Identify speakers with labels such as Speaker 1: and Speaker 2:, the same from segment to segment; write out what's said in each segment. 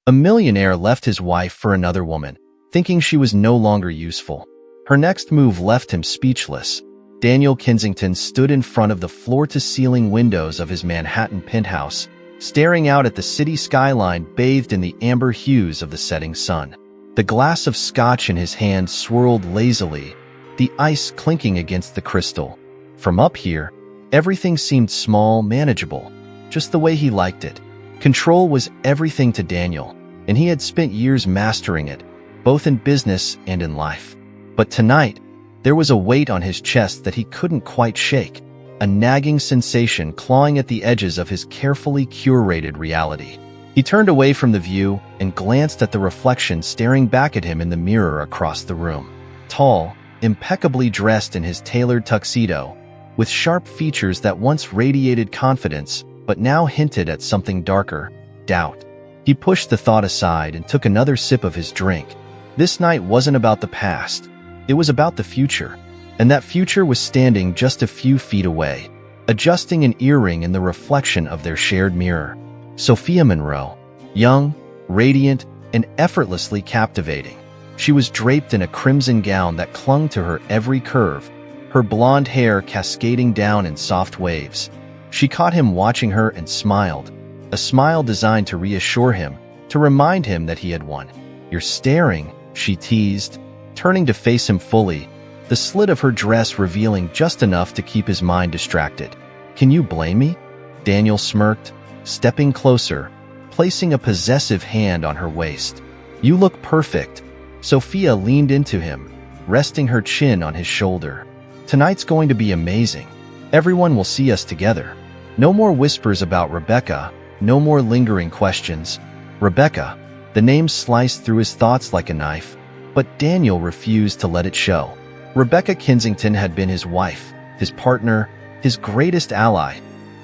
Speaker 1: A millionaire left his wife for another woman, thinking she was no longer useful. Her next move left him speechless. Daniel Kensington stood in front of the floor-to-ceiling windows of his Manhattan penthouse, staring out at the city skyline bathed in the amber hues of the setting sun. The glass of scotch in his hand swirled lazily, the ice clinking against the crystal. From up here, everything seemed small, manageable, just the way he liked it. Control was everything to Daniel, and he had spent years mastering it, both in business and in life. But tonight, there was a weight on his chest that he couldn't quite shake, a nagging sensation clawing at the edges of his carefully curated reality. He turned away from the view and glanced at the reflection staring back at him in the mirror across the room. Tall, impeccably dressed in his tailored tuxedo, with sharp features that once radiated confidence but now hinted at something darker, doubt. He pushed the thought aside and took another sip of his drink. This night wasn't about the past. It was about the future, and that future was standing just a few feet away, adjusting an earring in the reflection of their shared mirror. Sophia Monroe, young, radiant, and effortlessly captivating. She was draped in a crimson gown that clung to her every curve, her blonde hair cascading down in soft waves. She caught him watching her and smiled, a smile designed to reassure him, to remind him that he had won. "You're staring," she teased, turning to face him fully, the slit of her dress revealing just enough to keep his mind distracted. "Can you blame me?" Daniel smirked, stepping closer, placing a possessive hand on her waist. "You look perfect." Sophia leaned into him, resting her chin on his shoulder. "Tonight's going to be amazing. Everyone will see us together. No more whispers about Rebecca, no more lingering questions." Rebecca, the name sliced through his thoughts like a knife, but Daniel refused to let it show. Rebecca Kensington had been his wife, his partner, his greatest ally,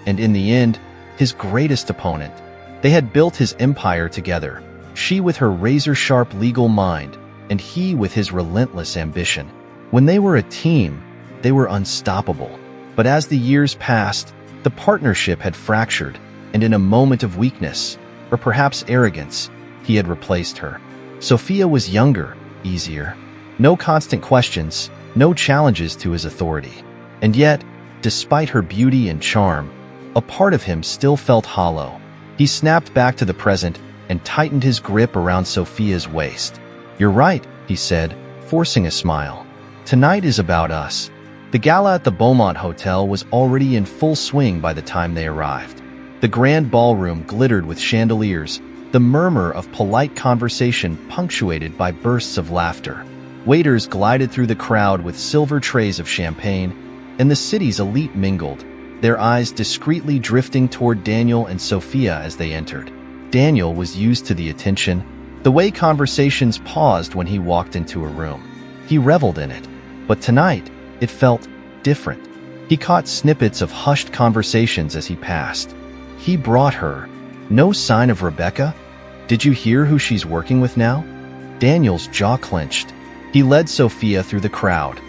Speaker 1: and in the end, his greatest opponent. They had built his empire together, she with her razor-sharp legal mind, and he with his relentless ambition. When they were a team, they were unstoppable. But as the years passed, the partnership had fractured, and in a moment of weakness, or perhaps arrogance, he had replaced her. Sophia was younger, easier. No constant questions, no challenges to his authority. And yet, despite her beauty and charm, a part of him still felt hollow. He snapped back to the present and tightened his grip around Sophia's waist. "You're right," he said, forcing a smile. "Tonight is about us." The gala at the Beaumont Hotel was already in full swing by the time they arrived. The grand ballroom glittered with chandeliers, the murmur of polite conversation punctuated by bursts of laughter. Waiters glided through the crowd with silver trays of champagne, and the city's elite mingled, their eyes discreetly drifting toward Daniel and Sophia as they entered. Daniel was used to the attention, the way conversations paused when he walked into a room. He reveled in it, but tonight, it felt different. He caught snippets of hushed conversations as he passed. He brought her. No sign of Rebecca? Did you hear who she's working with now? Daniel's jaw clenched. He led Sophia through the crowd,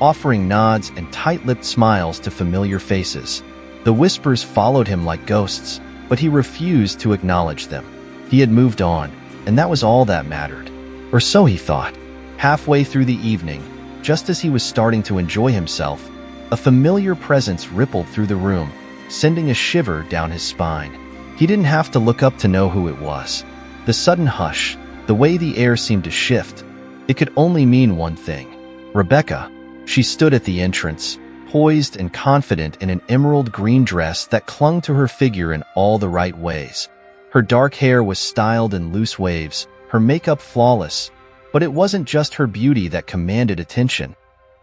Speaker 1: offering nods and tight-lipped smiles to familiar faces. The whispers followed him like ghosts, but he refused to acknowledge them. He had moved on, and that was all that mattered. Or so he thought. Halfway through the evening, just as he was starting to enjoy himself, a familiar presence rippled through the room, sending a shiver down his spine. He didn't have to look up to know who it was. The sudden hush, the way the air seemed to shift, it could only mean one thing. Rebecca. She stood at the entrance, poised and confident in an emerald green dress that clung to her figure in all the right ways. Her dark hair was styled in loose waves, her makeup flawless, but it wasn't just her beauty that commanded attention.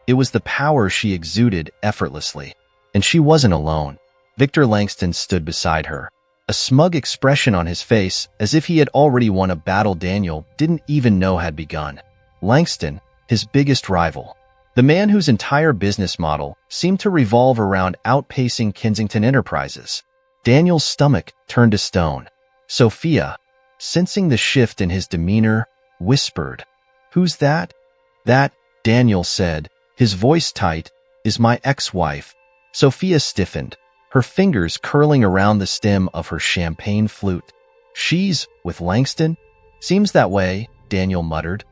Speaker 1: It was the power she exuded effortlessly. And she wasn't alone. Victor Langston stood beside her, a smug expression on his face as if he had already won a battle Daniel didn't even know had begun. Langston, his biggest rival. The man whose entire business model seemed to revolve around outpacing Kensington Enterprises. Daniel's stomach turned to stone. Sophia, sensing the shift in his demeanor, whispered, "Who's that?" "That," Daniel said, his voice tight, "is my ex-wife." Sophia stiffened, her fingers curling around the stem of her champagne flute. "She's with Langston?" Seems that way, Daniel muttered.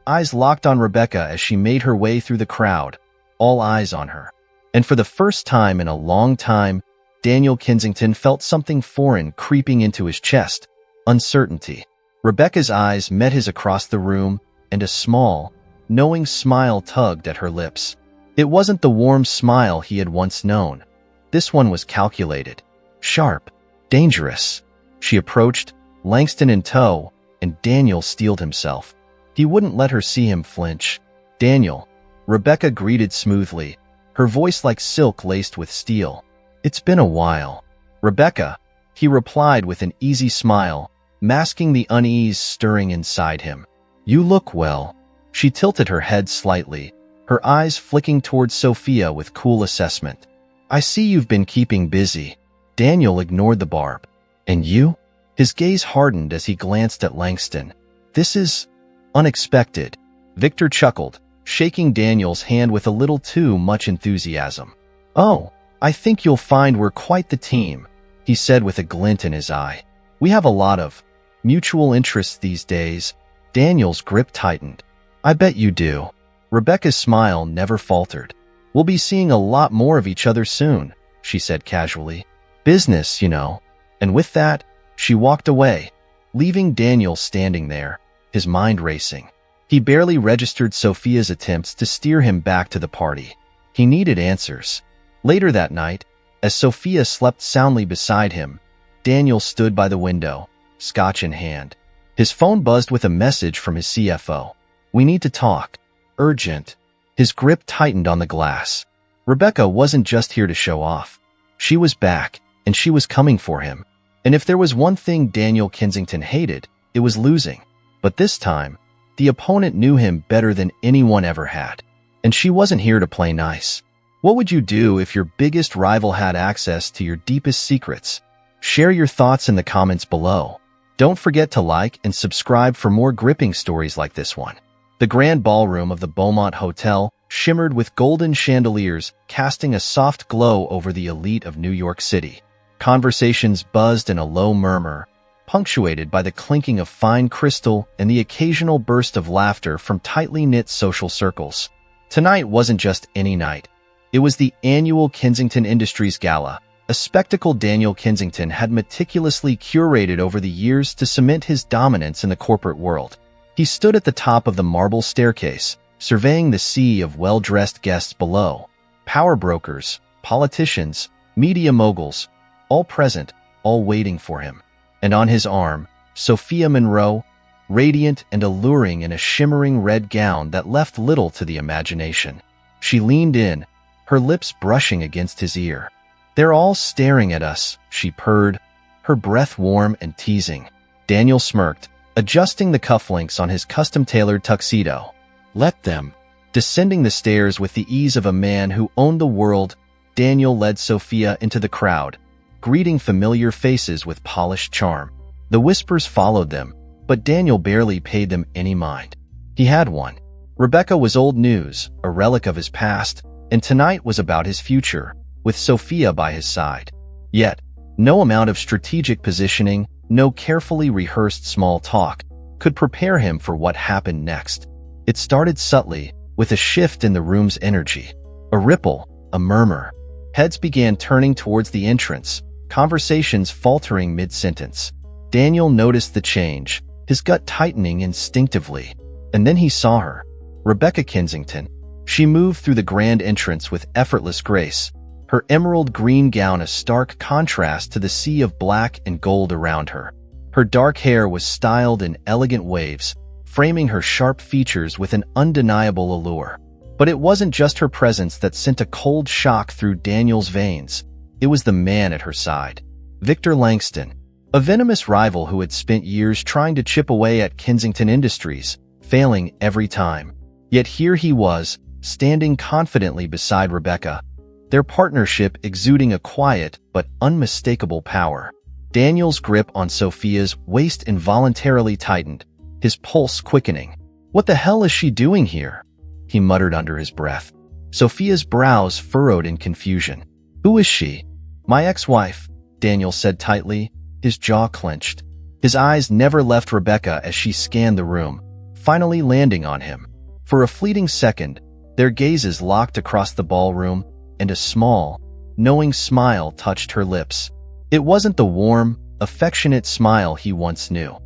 Speaker 1: Eyes locked on Rebecca as she made her way through the crowd, all eyes on her. And for the first time in a long time, Daniel Kensington felt something foreign creeping into his chest, uncertainty. Rebecca's eyes met his across the room, and a small, knowing smile tugged at her lips. It wasn't the warm smile he had once known. This one was calculated, sharp, dangerous. She approached, Langston in tow, and Daniel steeled himself. He wouldn't let her see him flinch. Daniel, Rebecca greeted smoothly, her voice like silk laced with steel. It's been a while. Rebecca, he replied with an easy smile, masking the unease stirring inside him. You look well. She tilted her head slightly, her eyes flicking towards Sophia with cool assessment. I see you've been keeping busy. Daniel ignored the barb. And you? His gaze hardened as he glanced at Langston. This is unexpected. Victor chuckled, shaking Daniel's hand with a little too much enthusiasm. Oh, I think you'll find we're quite the team, he said with a glint in his eye. We have a lot of mutual interests these days. Daniel's grip tightened. I bet you do. Rebecca's smile never faltered. We'll be seeing a lot more of each other soon, she said casually. Business, you know. And with that, she walked away, leaving Daniel standing there, his mind racing. He barely registered Sophia's attempts to steer him back to the party. He needed answers. Later that night, as Sophia slept soundly beside him, Daniel stood by the window, scotch in hand. His phone buzzed with a message from his CFO. We need to talk. Urgent. His grip tightened on the glass. Rebecca wasn't just here to show off. She was back, and she was coming for him. And if there was one thing Daniel Kensington hated, it was losing. But this time, the opponent knew him better than anyone ever had. And she wasn't here to play nice. What would you do if your biggest rival had access to your deepest secrets? Share your thoughts in the comments below. Don't forget to like and subscribe for more gripping stories like this one. The grand ballroom of the Beaumont Hotel shimmered with golden chandeliers, casting a soft glow over the elite of New York City. Conversations buzzed in a low murmur, punctuated by the clinking of fine crystal and the occasional burst of laughter from tightly knit social circles. Tonight wasn't just any night. It was the annual Kensington Industries Gala, a spectacle Daniel Kensington had meticulously curated over the years to cement his dominance in the corporate world. He stood at the top of the marble staircase, surveying the sea of well-dressed guests below. Power brokers, politicians, media moguls, all present, all waiting for him. And on his arm, Sophia Monroe, radiant and alluring in a shimmering red gown that left little to the imagination. She leaned in, her lips brushing against his ear. They're all staring at us, she purred, her breath warm and teasing. Daniel smirked, adjusting the cufflinks on his custom-tailored tuxedo. Let them. Descending the stairs with the ease of a man who owned the world, Daniel led Sophia into the crowd, greeting familiar faces with polished charm. The whispers followed them, but Daniel barely paid them any mind. He had one. Rebecca was old news, a relic of his past, and tonight was about his future, with Sophia by his side. Yet, no amount of strategic positioning, no carefully rehearsed small talk, could prepare him for what happened next. It started subtly, with a shift in the room's energy. A ripple, a murmur. Heads began turning towards the entrance, conversations faltering mid-sentence. Daniel noticed the change, his gut tightening instinctively. And then he saw her. Rebecca Kensington. She moved through the grand entrance with effortless grace, her emerald green gown a stark contrast to the sea of black and gold around her. Her dark hair was styled in elegant waves, framing her sharp features with an undeniable allure. But it wasn't just her presence that sent a cold shock through Daniel's veins. It was the man at her side. Victor Langston, a venomous rival who had spent years trying to chip away at Kensington Industries, failing every time. Yet here he was, standing confidently beside Rebecca, their partnership exuding a quiet but unmistakable power. Daniel's grip on Sophia's waist involuntarily tightened, his pulse quickening. What the hell is she doing here? He muttered under his breath. Sophia's brows furrowed in confusion. Who is she? My ex-wife, Daniel said tightly, his jaw clenched. His eyes never left Rebecca as she scanned the room, finally landing on him. For a fleeting second, their gazes locked across the ballroom, and a small, knowing smile touched her lips. It wasn't the warm, affectionate smile he once knew.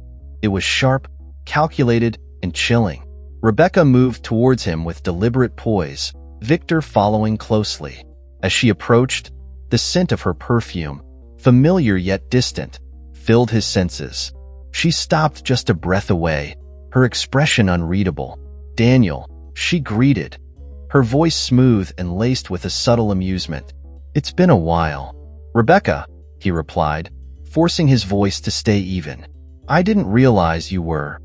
Speaker 1: It was sharp, calculated, and chilling. Rebecca moved towards him with deliberate poise, Victor following closely. As she approached, the scent of her perfume, familiar yet distant, filled his senses. She stopped just a breath away, her expression unreadable. "Daniel," she greeted, her voice smooth and laced with a subtle amusement. "It's been a while." "Rebecca," he replied, forcing his voice to stay even. "I didn't realize you were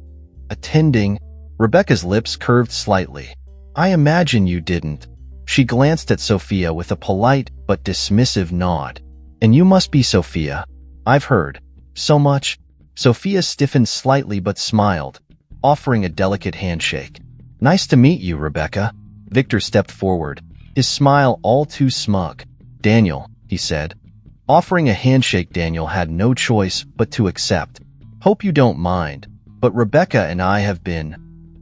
Speaker 1: attending." Rebecca's lips curved slightly. "I imagine you didn't." She glanced at Sophia with a polite but dismissive nod. "And you must be Sophia. I've heard so much." Sophia stiffened slightly but smiled, offering a delicate handshake. "Nice to meet you, Rebecca." Victor stepped forward, his smile all too smug. "Daniel," he said. Offering a handshake, Daniel had no choice but to accept. "Hope you don't mind, but Rebecca and I have been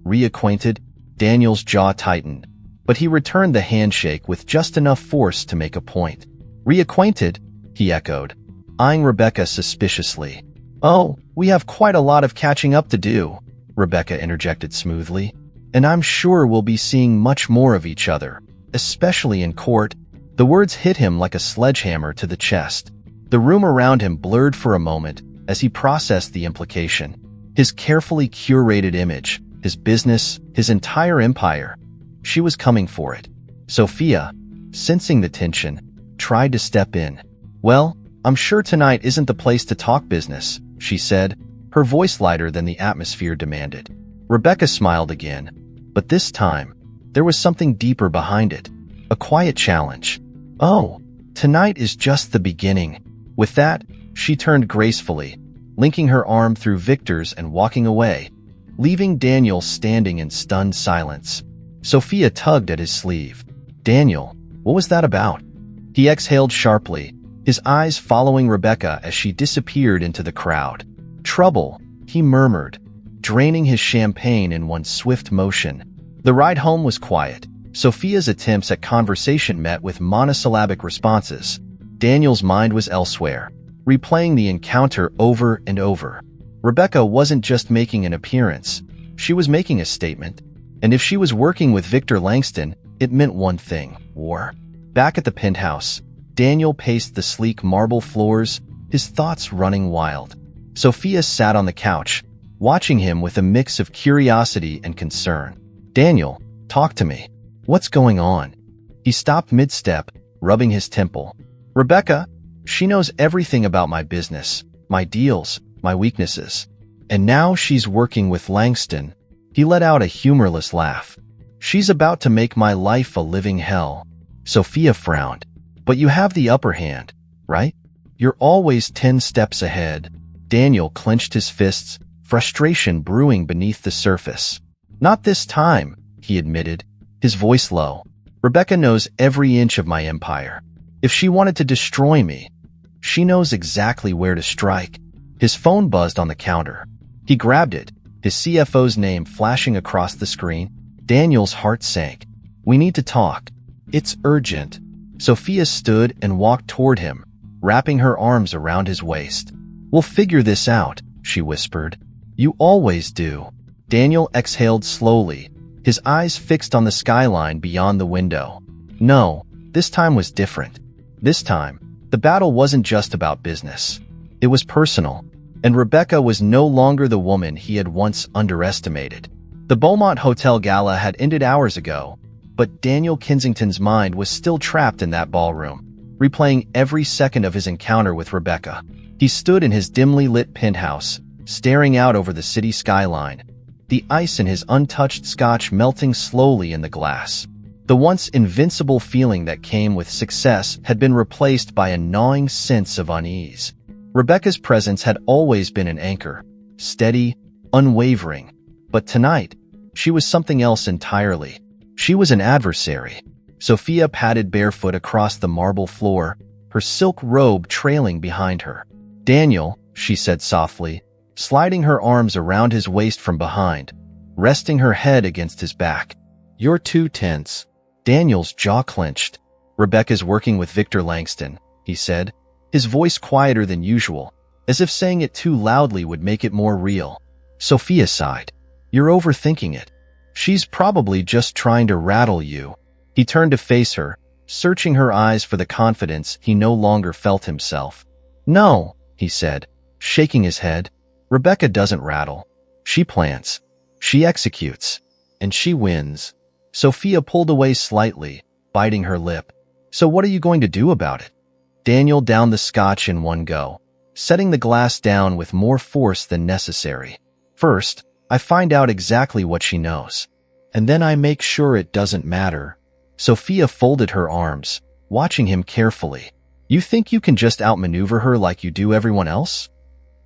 Speaker 1: reacquainted." Daniel's jaw tightened, but he returned the handshake with just enough force to make a point. "Reacquainted?" he echoed, eyeing Rebecca suspiciously. "Oh, we have quite a lot of catching up to do," Rebecca interjected smoothly. "And I'm sure we'll be seeing much more of each other, especially in court." The words hit him like a sledgehammer to the chest. The room around him blurred for a moment as he processed the implication. His carefully curated image, his business, his entire empire. She was coming for it. Sophia, sensing the tension, tried to step in. "Well, I'm sure tonight isn't the place to talk business," she said, her voice lighter than the atmosphere demanded. Rebecca smiled again, but this time, there was something deeper behind it. A quiet challenge. "Oh, tonight is just the beginning." With that, she turned gracefully, linking her arm through Victor's and walking away, leaving Daniel standing in stunned silence. Sophia tugged at his sleeve. "Daniel, what was that about?" He exhaled sharply, his eyes following Rebecca as she disappeared into the crowd. "Trouble," he murmured, draining his champagne in one swift motion. The ride home was quiet. Sophia's attempts at conversation met with monosyllabic responses. Daniel's mind was elsewhere, replaying the encounter over and over. Rebecca wasn't just making an appearance, she was making a statement. And if she was working with Victor Langston, it meant one thing: war. Back at the penthouse, Daniel paced the sleek marble floors, his thoughts running wild. Sophia sat on the couch, watching him with a mix of curiosity and concern. "Daniel, talk to me. What's going on?" He stopped mid-step, rubbing his temple. "Rebecca, she knows everything about my business, my deals, my weaknesses. And now she's working with Langston." He let out a humorless laugh. "She's about to make my life a living hell." Sophia frowned. "But you have the upper hand, right? You're always 10 steps ahead." Daniel clenched his fists, frustration brewing beneath the surface. "Not this time," he admitted, his voice low. "Rebecca knows every inch of my empire. If she wanted to destroy me, she knows exactly where to strike." His phone buzzed on the counter. He grabbed it, his CFO's name flashing across the screen. Daniel's heart sank. "We need to talk. It's urgent." Sophia stood and walked toward him, wrapping her arms around his waist. "We'll figure this out," she whispered. "You always do." Daniel exhaled slowly, his eyes fixed on the skyline beyond the window. No, this time was different. This time, the battle wasn't just about business. It was personal, and Rebecca was no longer the woman he had once underestimated. The Beaumont Hotel Gala had ended hours ago, but Daniel Kensington's mind was still trapped in that ballroom, replaying every second of his encounter with Rebecca. He stood in his dimly lit penthouse, staring out over the city skyline, the ice in his untouched scotch melting slowly in the glass. The once invincible feeling that came with success had been replaced by a gnawing sense of unease. Rebecca's presence had always been an anchor, steady, unwavering. But tonight, she was something else entirely. She was an adversary. Sophia padded barefoot across the marble floor, her silk robe trailing behind her. "Daniel," she said softly, sliding her arms around his waist from behind, resting her head against his back. "You're too tense." Daniel's jaw clenched. "Rebecca's working with Victor Langston," he said, his voice quieter than usual, as if saying it too loudly would make it more real. Sophia sighed. "You're overthinking it. She's probably just trying to rattle you." He turned to face her, searching her eyes for the confidence he no longer felt himself. "No," he said, shaking his head. "Rebecca doesn't rattle. She plans. She executes. And she wins." Sophia pulled away slightly, biting her lip. "So what are you going to do about it?" Daniel downed the scotch in one go, setting the glass down with more force than necessary. "First, I find out exactly what she knows. And then I make sure it doesn't matter." Sophia folded her arms, watching him carefully. "You think you can just outmaneuver her like you do everyone else?"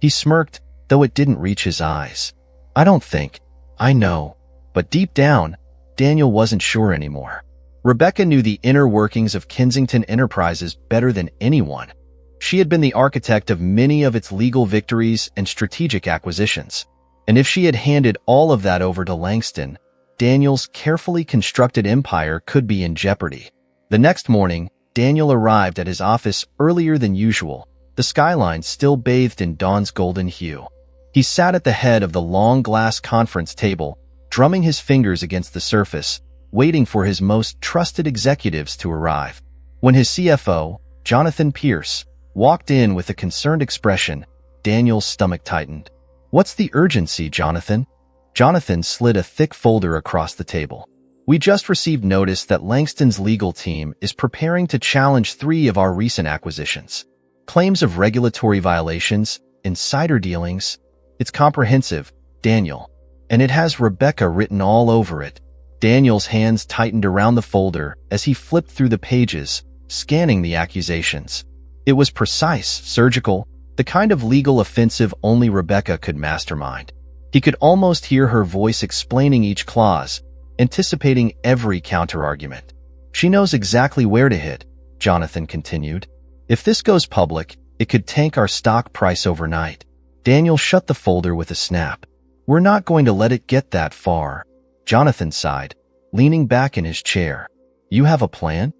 Speaker 1: He smirked, though it didn't reach his eyes. "I don't think. I know." But deep down, Daniel wasn't sure anymore. Rebecca knew the inner workings of Kensington Enterprises better than anyone. She had been the architect of many of its legal victories and strategic acquisitions. And if she had handed all of that over to Langston, Daniel's carefully constructed empire could be in jeopardy. The next morning, Daniel arrived at his office earlier than usual, the skyline still bathed in dawn's golden hue. He sat at the head of the long glass conference table, drumming his fingers against the surface, waiting for his most trusted executives to arrive. When his CFO, Jonathan Pierce, walked in with a concerned expression, Daniel's stomach tightened. "What's the urgency, Jonathan?" Jonathan slid a thick folder across the table. "We just received notice that Langston's legal team is preparing to challenge 3 of our recent acquisitions. Claims of regulatory violations, insider dealings. It's comprehensive, Daniel. And it has Rebecca written all over it." Daniel's hands tightened around the folder as he flipped through the pages, scanning the accusations. It was precise, surgical, the kind of legal offensive only Rebecca could mastermind. He could almost hear her voice explaining each clause, anticipating every counterargument. "She knows exactly where to hit," Jonathan continued. "If this goes public, it could tank our stock price overnight." Daniel shut the folder with a snap. "We're not going to let it get that far." Jonathan sighed, leaning back in his chair. "You have a plan?"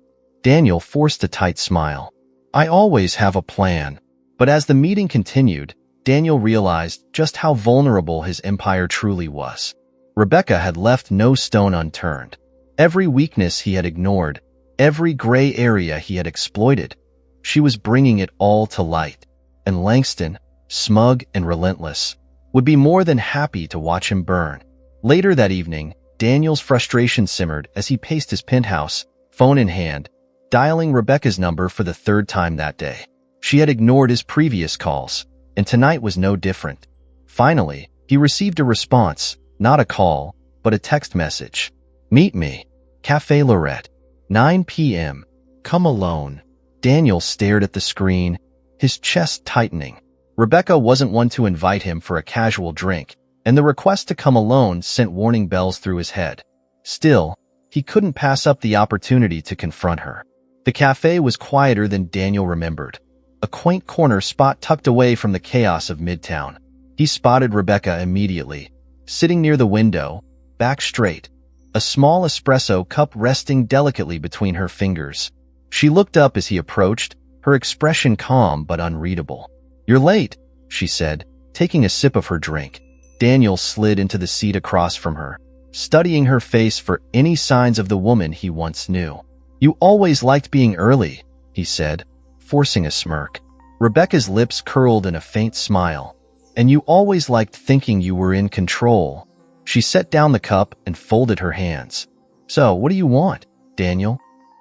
Speaker 1: Daniel forced a tight smile. "I always have a plan." But as the meeting continued, Daniel realized just how vulnerable his empire truly was. Rebecca had left no stone unturned. Every weakness he had ignored, every gray area he had exploited, she was bringing it all to light. And Langston, smug and relentless, would be more than happy to watch him burn. Later that evening, Daniel's frustration simmered as he paced his penthouse, phone in hand, dialing Rebecca's number for the 3rd time that day. She had ignored his previous calls, and tonight was no different. Finally, he received a response, not a call, but a text message. "Meet me. Café Lorette. 9 p.m. Come alone." Daniel stared at the screen, his chest tightening. Rebecca wasn't one to invite him for a casual drink, and the request to come alone sent warning bells through his head. Still, he couldn't pass up the opportunity to confront her. The cafe was quieter than Daniel remembered, a quaint corner spot tucked away from the chaos of Midtown. He spotted Rebecca immediately, sitting near the window, back straight, a small espresso cup resting delicately between her fingers. She looked up as he approached, her expression calm but unreadable. "You're late," she said, taking a sip of her drink. Daniel slid into the seat across from her, studying her face for any signs of the woman he once knew. "You always liked being early," he said, forcing a smirk. Rebecca's lips curled in a faint smile. "And you always liked thinking you were in control." She set down the cup and folded her hands. "So, what do you want, Daniel?"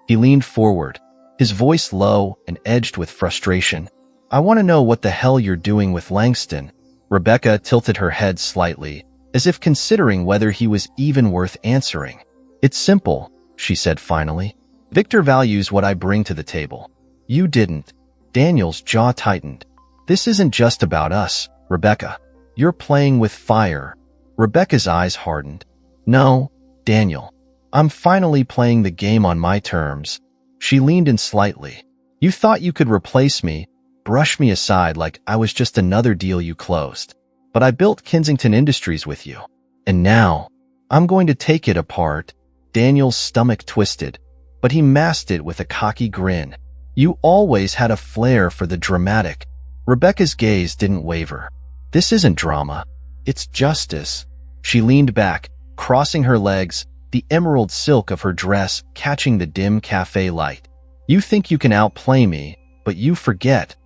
Speaker 1: He leaned forward, his voice low and edged with frustration. "I want to know what the hell you're doing with Langston." Rebecca tilted her head slightly, as if considering whether he was even worth answering. "It's simple," she said finally. "Victor values what I bring to the table. You didn't." Daniel's jaw tightened. "This isn't just about us, Rebecca. You're playing with fire." Rebecca's eyes hardened. "No, Daniel. I'm finally playing the game on my terms." She leaned in slightly. "You thought you could replace me, brush me aside like I was just another deal you closed. but I built Kensington Industries with you. And now, I'm going to take it apart." Daniel's stomach twisted, but he masked it with a cocky grin. "You always had a flair for the dramatic." Rebecca's gaze didn't waver. "This isn't drama. It's justice." She leaned back, crossing her legs, the emerald silk of her dress catching the dim cafe light. "You think you can outplay me, but you forget.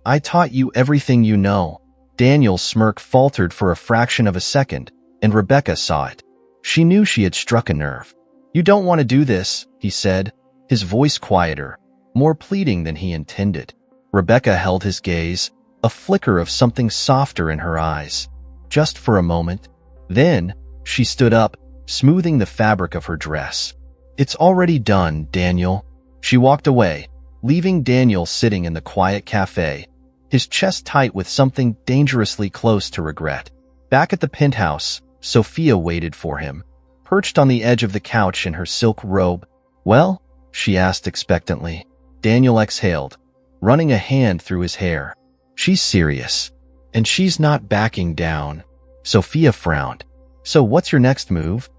Speaker 1: I taught you everything you know." Daniel's smirk faltered for a fraction of a second, and Rebecca saw it. She knew she had struck a nerve. "You don't want to do this," he said, his voice quieter, more pleading than he intended. Rebecca held his gaze, a flicker of something softer in her eyes. Just for a moment. Then, she stood up, smoothing the fabric of her dress. "It's already done, Daniel." She walked away, leaving Daniel sitting in the quiet cafe, his chest tight with something dangerously close to regret. Back at the penthouse, Sophia waited for him, perched on the edge of the couch in her silk robe. "Well?" she asked expectantly. Daniel exhaled, running a hand through his hair. "She's serious, and she's not backing down." Sophia frowned. "So what's your next move?"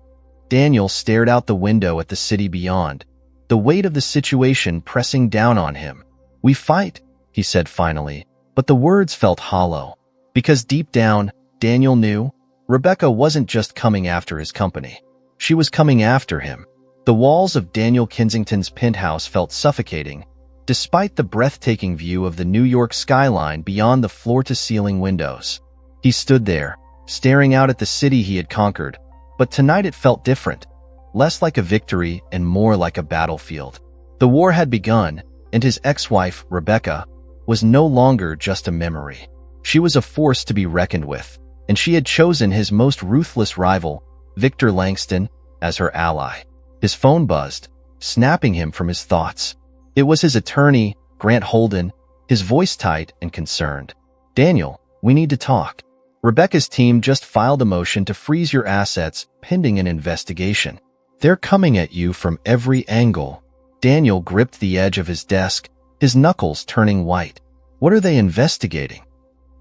Speaker 1: Daniel stared out the window at the city beyond, the weight of the situation pressing down on him. "We fight," he said finally, but the words felt hollow, because deep down, Daniel knew Rebecca wasn't just coming after his company. She was coming after him. The walls of Daniel Kensington's penthouse felt suffocating, despite the breathtaking view of the New York skyline beyond the floor-to-ceiling windows. He stood there, staring out at the city he had conquered, but tonight it felt different, less like a victory and more like a battlefield. The war had begun, and his ex-wife, Rebecca, was no longer just a memory. She was a force to be reckoned with, and she had chosen his most ruthless rival, Victor Langston, as her ally. His phone buzzed, snapping him from his thoughts. It was his attorney, Grant Holden, his voice tight and concerned. "Daniel, we need to talk. Rebecca's team just filed a motion to freeze your assets pending an investigation. They're coming at you from every angle." Daniel gripped the edge of his desk, his knuckles turning white. "What are they investigating?"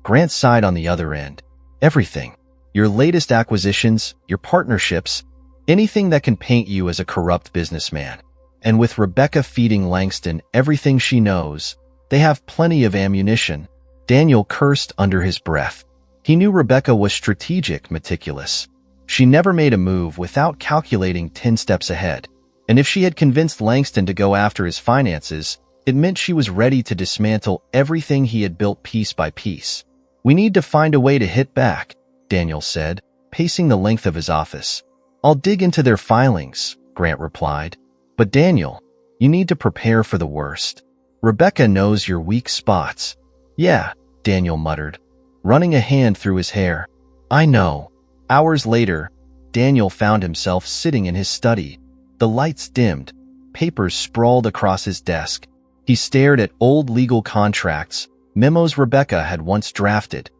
Speaker 1: Grant sighed on the other end. "Everything. Your latest acquisitions, your partnerships, anything that can paint you as a corrupt businessman. And with Rebecca feeding Langston everything she knows, they have plenty of ammunition." Daniel cursed under his breath. He knew Rebecca was strategic, meticulous. She never made a move without calculating 10 steps ahead. And if she had convinced Langston to go after his finances, it meant she was ready to dismantle everything he had built piece by piece. "We need to find a way to hit back," Daniel said, pacing the length of his office. "I'll dig into their filings," Grant replied. "But Daniel, you need to prepare for the worst. Rebecca knows your weak spots." "Yeah," Daniel muttered, running a hand through his hair. "I know." Hours later, Daniel found himself sitting in his study. The lights dimmed, papers sprawled across his desk. He stared at old legal contracts, memos Rebecca had once drafted,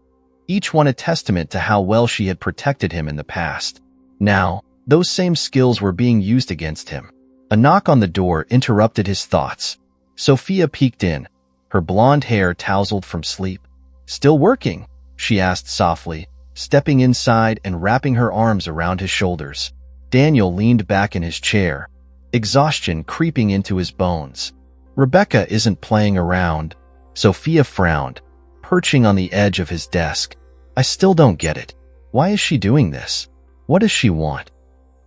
Speaker 1: each one a testament to how well she had protected him in the past. Now, those same skills were being used against him. A knock on the door interrupted his thoughts. Sophia peeked in, her blonde hair tousled from sleep. "Still working?" she asked softly, stepping inside and wrapping her arms around his shoulders. Daniel leaned back in his chair, exhaustion creeping into his bones. "Rebecca isn't playing around." Sophia frowned, perching on the edge of his desk. "I still don't get it. Why is she doing this? What does she want?"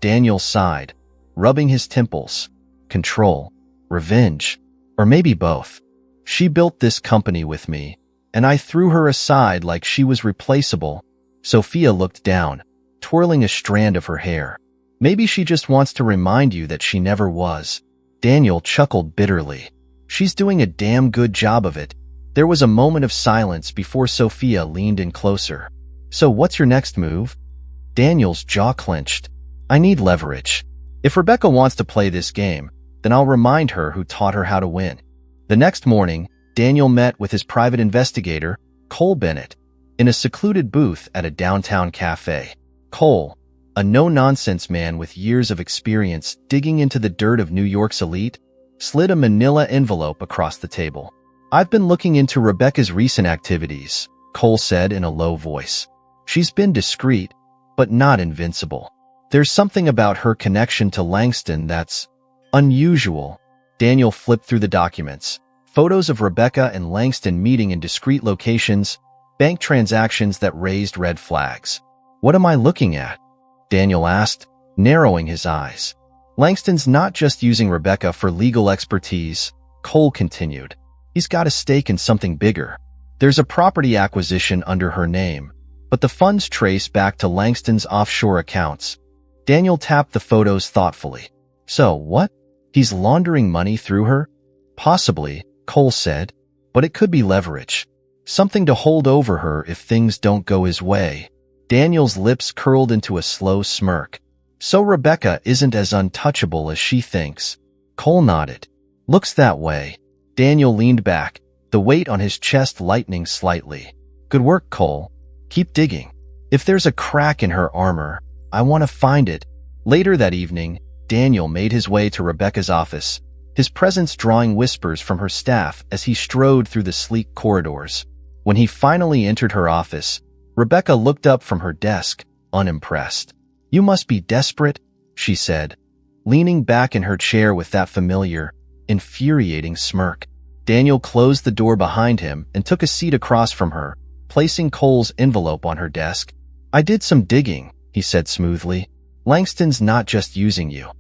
Speaker 1: Daniel sighed, rubbing his temples. "Control, revenge, or maybe both. She built this company with me, and I threw her aside like she was replaceable." Sophia looked down, twirling a strand of her hair. "Maybe she just wants to remind you that she never was." Daniel chuckled bitterly. "She's doing a damn good job of it." There was a moment of silence before Sophia leaned in closer. "So what's your next move?" Daniel's jaw clenched. "I need leverage. If Rebecca wants to play this game, then I'll remind her who taught her how to win." The next morning, Daniel met with his private investigator, Cole Bennett, in a secluded booth at a downtown cafe. Cole, a no-nonsense man with years of experience digging into the dirt of New York's elite, slid a manila envelope across the table. "I've been looking into Rebecca's recent activities," Cole said in a low voice. She's been discreet, but not invincible. There's something about her connection to Langston that's unusual. Daniel flipped through the documents. Photos of Rebecca and Langston meeting in discreet locations, bank transactions that raised red flags. What am I looking at? Daniel asked, narrowing his eyes. Langston's not just using Rebecca for legal expertise, Cole continued. He's got a stake in something bigger. There's a property acquisition under her name, but the funds trace back to Langston's offshore accounts. Daniel tapped the photos thoughtfully. So, what? He's laundering money through her? Possibly, Cole said, but it could be leverage. Something to hold over her if things don't go his way. Daniel's lips curled into a slow smirk. So Rebecca isn't as untouchable as she thinks. Cole nodded. Looks that way. Daniel leaned back, the weight on his chest lightening slightly. Good work, Cole. Keep digging. If there's a crack in her armor, I want to find it. Later that evening, Daniel made his way to Rebecca's office, his presence drawing whispers from her staff as he strode through the sleek corridors. When he finally entered her office, Rebecca looked up from her desk, unimpressed. You must be desperate, she said, leaning back in her chair with that familiar, infuriating smirk. Daniel closed the door behind him and took a seat across from her, placing Cole's envelope on her desk. I did some digging, he said smoothly. Langston's not just using you.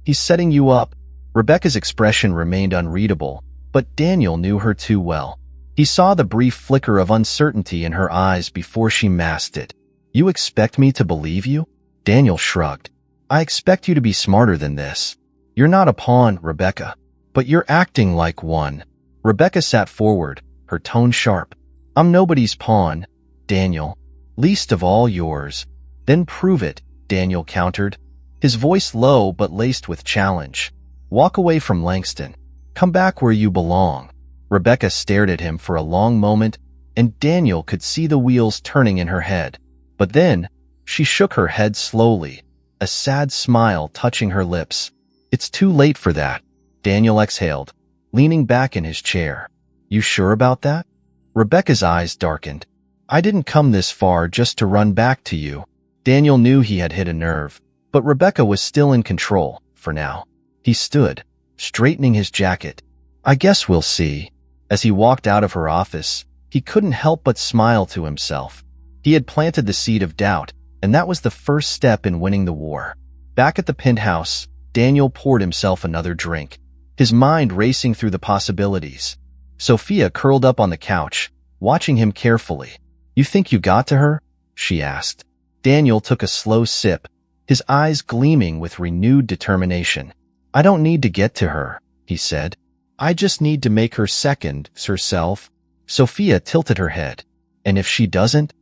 Speaker 1: He's setting you up. Rebecca's expression remained unreadable, but Daniel knew her too well. He saw the brief flicker of uncertainty in her eyes before she masked it. You expect me to believe you? Daniel shrugged. I expect you to be smarter than this. You're not a pawn, Rebecca, but you're acting like one. Rebecca sat forward, her tone sharp. I'm nobody's pawn, Daniel. Least of all yours. Then prove it, Daniel countered, his voice low but laced with challenge. Walk away from Langston. Come back where you belong. Rebecca stared at him for a long moment, and Daniel could see the wheels turning in her head. But then, she shook her head slowly, a sad smile touching her lips. It's too late for that, Daniel exhaled, leaning back in his chair. You sure about that? Rebecca's eyes darkened. I didn't come this far just to run back to you. Daniel knew he had hit a nerve, but Rebecca was still in control, for now. He stood, straightening his jacket. I guess we'll see. As he walked out of her office, he couldn't help but smile to himself. He had planted the seed of doubt, and that was the first step in winning the war. Back at the penthouse, Daniel poured himself another drink, his mind racing through the possibilities. Sophia curled up on the couch, watching him carefully. You think you got to her? She asked. Daniel took a slow sip, his eyes gleaming with renewed determination. I don't need to get to her, he said. I just need to make her second herself. Sophia tilted her head. And if she doesn't?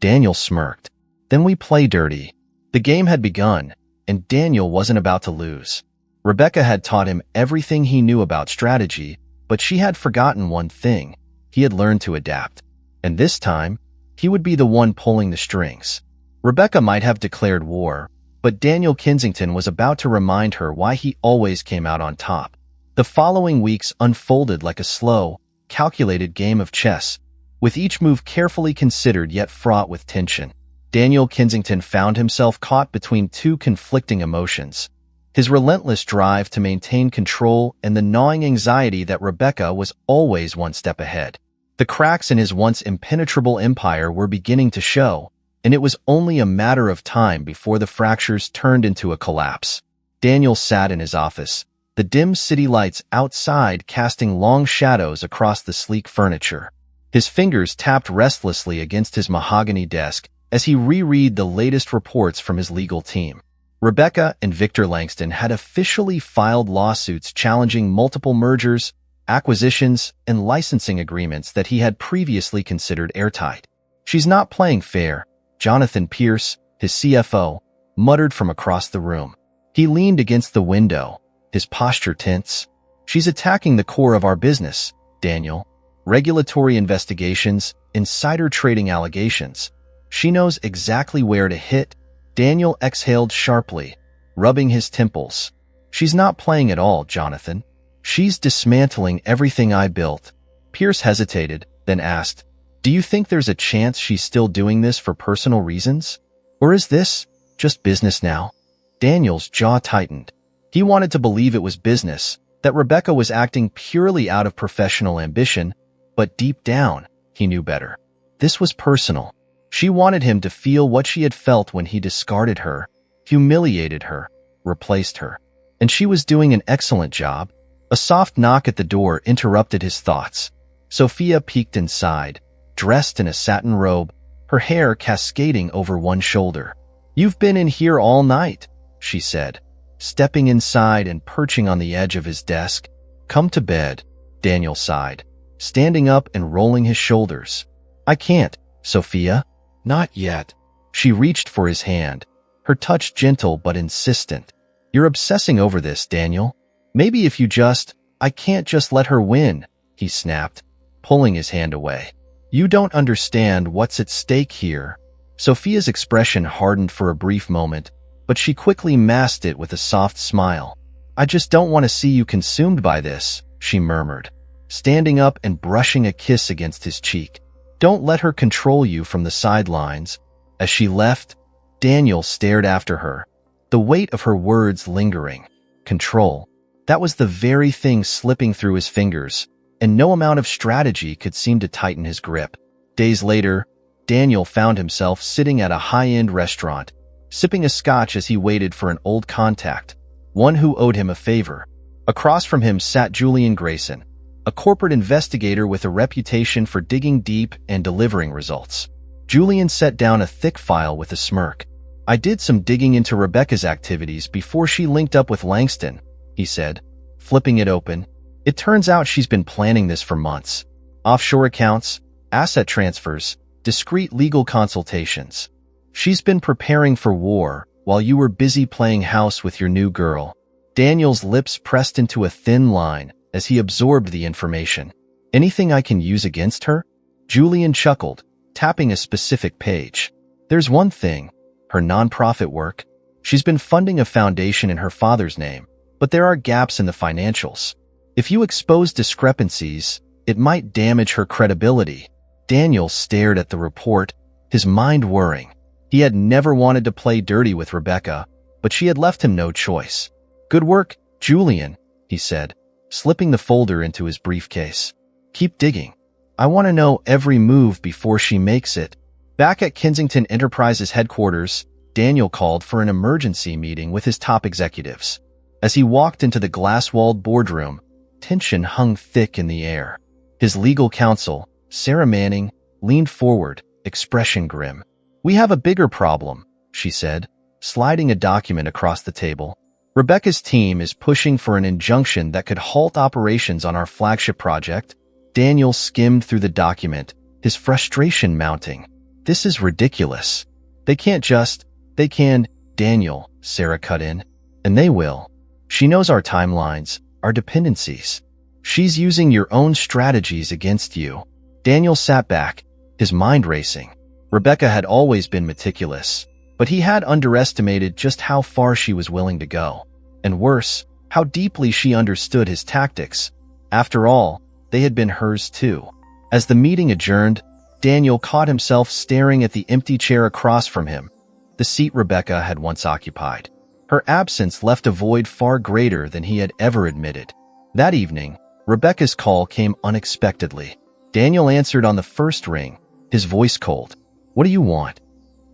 Speaker 1: Daniel smirked. Then we play dirty. The game had begun, and Daniel wasn't about to lose. Rebecca had taught him everything he knew about strategy, but she had forgotten one thing. He had learned to adapt. And this time, he would be the one pulling the strings. Rebecca might have declared war, but Daniel Kensington was about to remind her why he always came out on top. The following weeks unfolded like a slow, calculated game of chess, with each move carefully considered yet fraught with tension. Daniel Kensington found himself caught between two conflicting emotions: his relentless drive to maintain control and the gnawing anxiety that Rebecca was always one step ahead. The cracks in his once impenetrable empire were beginning to show, and it was only a matter of time before the fractures turned into a collapse. Daniel sat in his office, the dim city lights outside casting long shadows across the sleek furniture. His fingers tapped restlessly against his mahogany desk as he reread the latest reports from his legal team. Rebecca and Victor Langston had officially filed lawsuits challenging multiple mergers, acquisitions, and licensing agreements that he had previously considered airtight. She's not playing fair, Jonathan Pierce, his CFO, muttered from across the room. He leaned against the window, his posture tense. She's attacking the core of our business, Daniel. Regulatory investigations, insider trading allegations. She knows exactly where to hit. Daniel exhaled sharply, rubbing his temples. She's not playing at all, Jonathan. She's dismantling everything I built. Pierce hesitated, then asked, Do you think there's a chance she's still doing this for personal reasons? Or is this just business now? Daniel's jaw tightened. He wanted to believe it was business, that Rebecca was acting purely out of professional ambition, but deep down, he knew better. This was personal. She wanted him to feel what she had felt when he discarded her, humiliated her, replaced her. And she was doing an excellent job. A soft knock at the door interrupted his thoughts. Sophia peeked inside, dressed in a satin robe, her hair cascading over one shoulder. "You've been in here all night," she said, stepping inside and perching on the edge of his desk. "Come to bed," Daniel sighed, standing up and rolling his shoulders. "I can't, Sophia." "Not yet." She reached for his hand, her touch gentle but insistent. "You're obsessing over this, Daniel. Maybe if you just—" "I can't just let her win," he snapped, pulling his hand away. "You don't understand what's at stake here." Sophia's expression hardened for a brief moment, but she quickly masked it with a soft smile. "I just don't want to see you consumed by this," she murmured, standing up and brushing a kiss against his cheek. "Don't let her control you from the sidelines." As she left, Daniel stared after her, the weight of her words lingering. Control. That was the very thing slipping through his fingers, and no amount of strategy could seem to tighten his grip. Days later, Daniel found himself sitting at a high-end restaurant, sipping a scotch as he waited for an old contact, one who owed him a favor. Across from him sat Julian Grayson, a corporate investigator with a reputation for digging deep and delivering results. Julian set down a thick file with a smirk. "I did some digging into Rebecca's activities before she linked up with Langston," he said, flipping it open. "It turns out she's been planning this for months. Offshore accounts, asset transfers, discreet legal consultations. She's been preparing for war while you were busy playing house with your new girl." Daniel's lips pressed into a thin line as he absorbed the information. "Anything I can use against her?" Julian chuckled, tapping a specific page. "There's one thing, her nonprofit work. She's been funding a foundation in her father's name, but there are gaps in the financials. If you expose discrepancies, it might damage her credibility." Daniel stared at the report, his mind whirring. He had never wanted to play dirty with Rebecca, but she had left him no choice. "Good work, Julian," he said, slipping the folder into his briefcase. "Keep digging. I want to know every move before she makes it." Back at Kensington Enterprises headquarters, Daniel called for an emergency meeting with his top executives. As he walked into the glass-walled boardroom, tension hung thick in the air. His legal counsel, Sarah Manning, leaned forward, expression grim. "We have a bigger problem," she said, sliding a document across the table. "Rebecca's team is pushing for an injunction that could halt operations on our flagship project." Daniel skimmed through the document, his frustration mounting. "This is ridiculous. They can, Daniel," Sarah cut in. "And they will. She knows our timelines, our dependencies. She's using your own strategies against you." Daniel sat back, his mind racing. Rebecca had always been meticulous, but he had underestimated just how far she was willing to go. And worse, how deeply she understood his tactics. After all, they had been hers too. As the meeting adjourned, Daniel caught himself staring at the empty chair across from him, the seat Rebecca had once occupied. Her absence left a void far greater than he had ever admitted. That evening, Rebecca's call came unexpectedly. Daniel answered on the first ring, his voice cold. "What do you want?"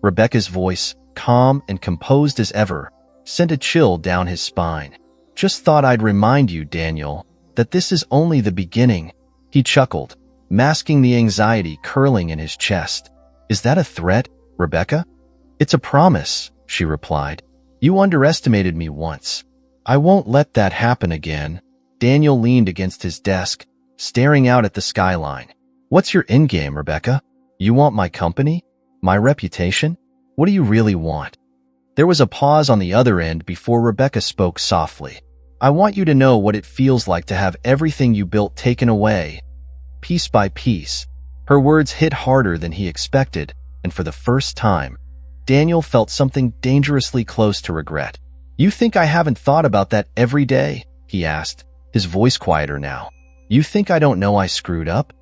Speaker 1: Rebecca's voice, calm and composed as ever, sent a chill down his spine. "Just thought I'd remind you, Daniel, that this is only the beginning." He chuckled, masking the anxiety curling in his chest. "Is that a threat, Rebecca?" "It's a promise," she replied. "You underestimated me once. I won't let that happen again." Daniel leaned against his desk, staring out at the skyline. "What's your endgame, Rebecca? You want my company? My reputation? What do you really want?" There was a pause on the other end before Rebecca spoke softly. "I want you to know what it feels like to have everything you built taken away, piece by piece." Her words hit harder than he expected, and for the first time, Daniel felt something dangerously close to regret. "You think I haven't thought about that every day?" he asked, his voice quieter now. "You think I don't know I screwed up?"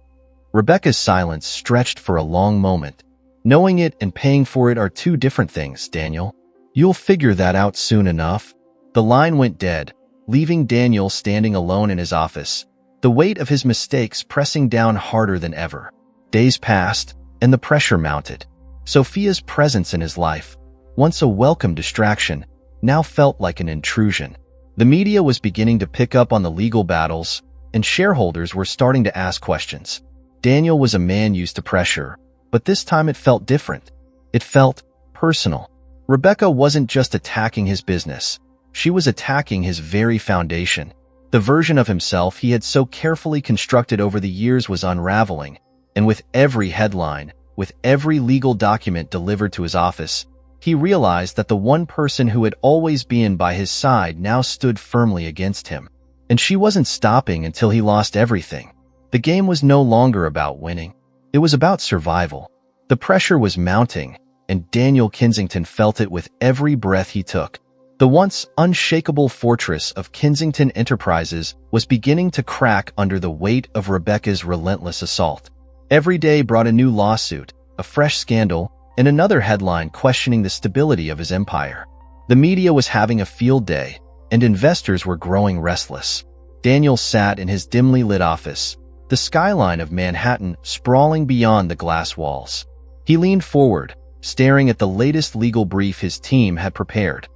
Speaker 1: Rebecca's silence stretched for a long moment. Knowing it and paying for it are two different things, Daniel. You'll figure that out soon enough. The line went dead, leaving Daniel standing alone in his office, the weight of his mistakes pressing down harder than ever. Days passed, and the pressure mounted. Sophia's presence in his life, once a welcome distraction, now felt like an intrusion. The media was beginning to pick up on the legal battles, and shareholders were starting to ask questions. Daniel was a man used to pressure, but this time it felt different. It felt personal. Rebecca wasn't just attacking his business. She was attacking his very foundation. The version of himself he had so carefully constructed over the years was unraveling, and with every headline, with every legal document delivered to his office, he realized that the one person who had always been by his side now stood firmly against him. And she wasn't stopping until he lost everything. The game was no longer about winning. It was about survival. The pressure was mounting, and Daniel Kensington felt it with every breath he took. The once unshakable fortress of Kensington Enterprises was beginning to crack under the weight of Rebecca's relentless assault. Every day brought a new lawsuit, a fresh scandal, and another headline questioning the stability of his empire. The media was having a field day, and investors were growing restless. Daniel sat in his dimly lit office, the skyline of Manhattan sprawling beyond the glass walls. He leaned forward, staring at the latest legal brief his team had prepared,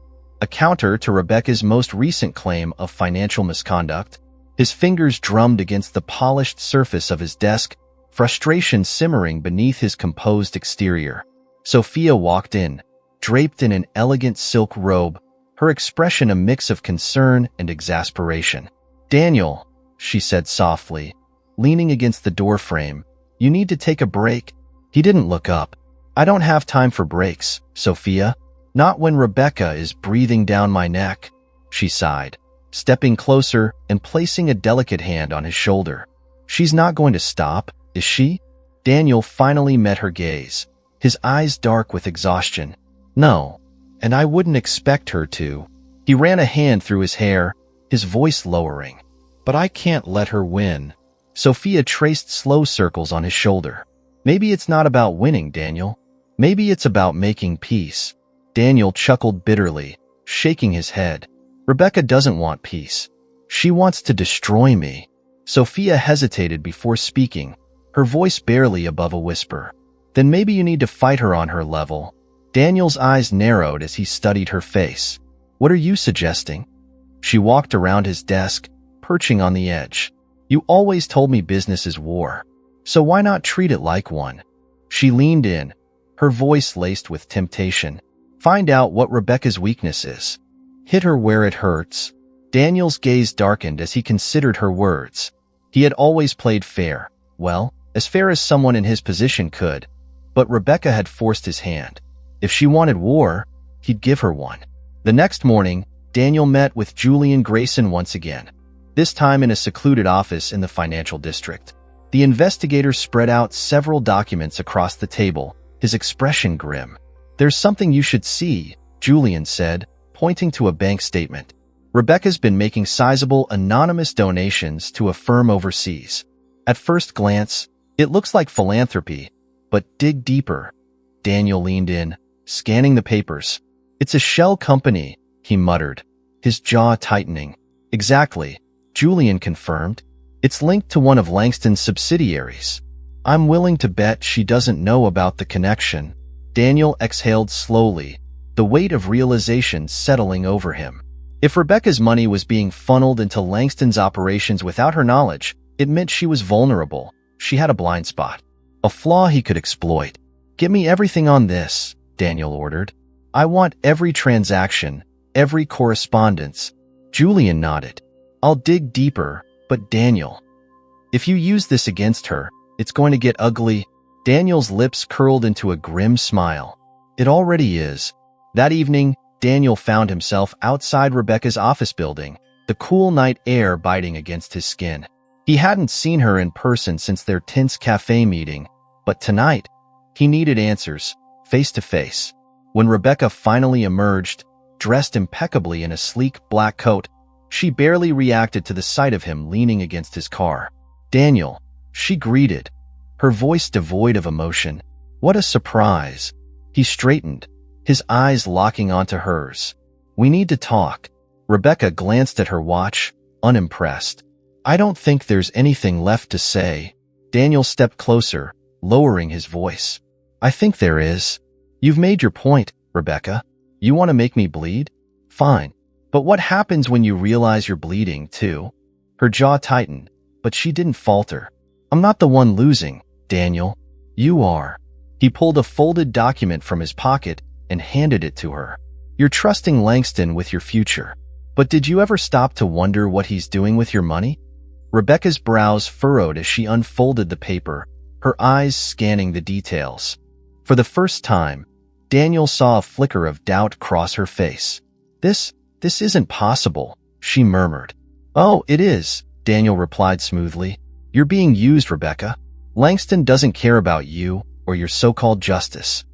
Speaker 1: a counter to Rebecca's most recent claim of financial misconduct. His fingers drummed against the polished surface of his desk, frustration simmering beneath his composed exterior. Sophia walked in, draped in an elegant silk robe, her expression a mix of concern and exasperation. "Daniel," she said softly, leaning against the doorframe, "you need to take a break." He didn't look up. "I don't have time for breaks, Sophia. Not when Rebecca is breathing down my neck," she sighed, stepping closer and placing a delicate hand on his shoulder. "She's not going to stop, is she?" Daniel finally met her gaze, his eyes dark with exhaustion. "No, and I wouldn't expect her to." He ran a hand through his hair, his voice lowering. "But I can't let her win." Sophia traced slow circles on his shoulder. "Maybe it's not about winning, Daniel. Maybe it's about making peace." Daniel chuckled bitterly, shaking his head. "Rebecca doesn't want peace. She wants to destroy me." Sophia hesitated before speaking, her voice barely above a whisper. "Then maybe you need to fight her on her level." Daniel's eyes narrowed as he studied her face. "What are you suggesting?" She walked around his desk, perching on the edge. "You always told me business is war. So why not treat it like one?" She leaned in, her voice laced with temptation. "Find out what Rebecca's weakness is. Hit her where it hurts." Daniel's gaze darkened as he considered her words. He had always played fair. Well, as fair as someone in his position could. But Rebecca had forced his hand. If she wanted war, he'd give her one. The next morning, Daniel met with Julian Grayson once again, this time in a secluded office in the financial district. The investigator spread out several documents across the table, his expression grim. "There's something you should see," Julian said, pointing to a bank statement. "Rebecca's been making sizable anonymous donations to a firm overseas. At first glance, it looks like philanthropy, but dig deeper." Daniel leaned in, scanning the papers. "It's a shell company," he muttered, his jaw tightening. "Exactly," Julian confirmed. "It's linked to one of Langston's subsidiaries. I'm willing to bet she doesn't know about the connection." Daniel exhaled slowly, the weight of realization settling over him. If Rebecca's money was being funneled into Langston's operations without her knowledge, it meant she was vulnerable. She had a blind spot, a flaw he could exploit. "Get me everything on this," Daniel ordered. "I want every transaction, every correspondence." Julian nodded. "I'll dig deeper, but Daniel, if you use this against her, it's going to get ugly." Daniel's lips curled into a grim smile. "It already is." That evening, Daniel found himself outside Rebecca's office building, the cool night air biting against his skin. He hadn't seen her in person since their tense cafe meeting, but tonight, he needed answers, face to face. When Rebecca finally emerged, dressed impeccably in a sleek black coat, she barely reacted to the sight of him leaning against his car. "Daniel," she greeted, her voice devoid of emotion. What a surprise. He straightened, his eyes locking onto hers. We need to talk. Rebecca glanced at her watch, unimpressed. I don't think there's anything left to say. Daniel stepped closer, lowering his voice. I think there is. You've made your point, Rebecca. You want to make me bleed? Fine. But what happens when you realize you're bleeding, too? Her jaw tightened, but she didn't falter. I'm not the one losing, Daniel. You are. He pulled a folded document from his pocket and handed it to her. You're trusting Langston with your future. But did you ever stop to wonder what he's doing with your money? Rebecca's brows furrowed as she unfolded the paper, her eyes scanning the details. For the first time, Daniel saw a flicker of doubt cross her face. This isn't possible, she murmured. Oh, it is, Daniel replied smoothly. You're being used, Rebecca. Langston doesn't care about you or your so-called justice.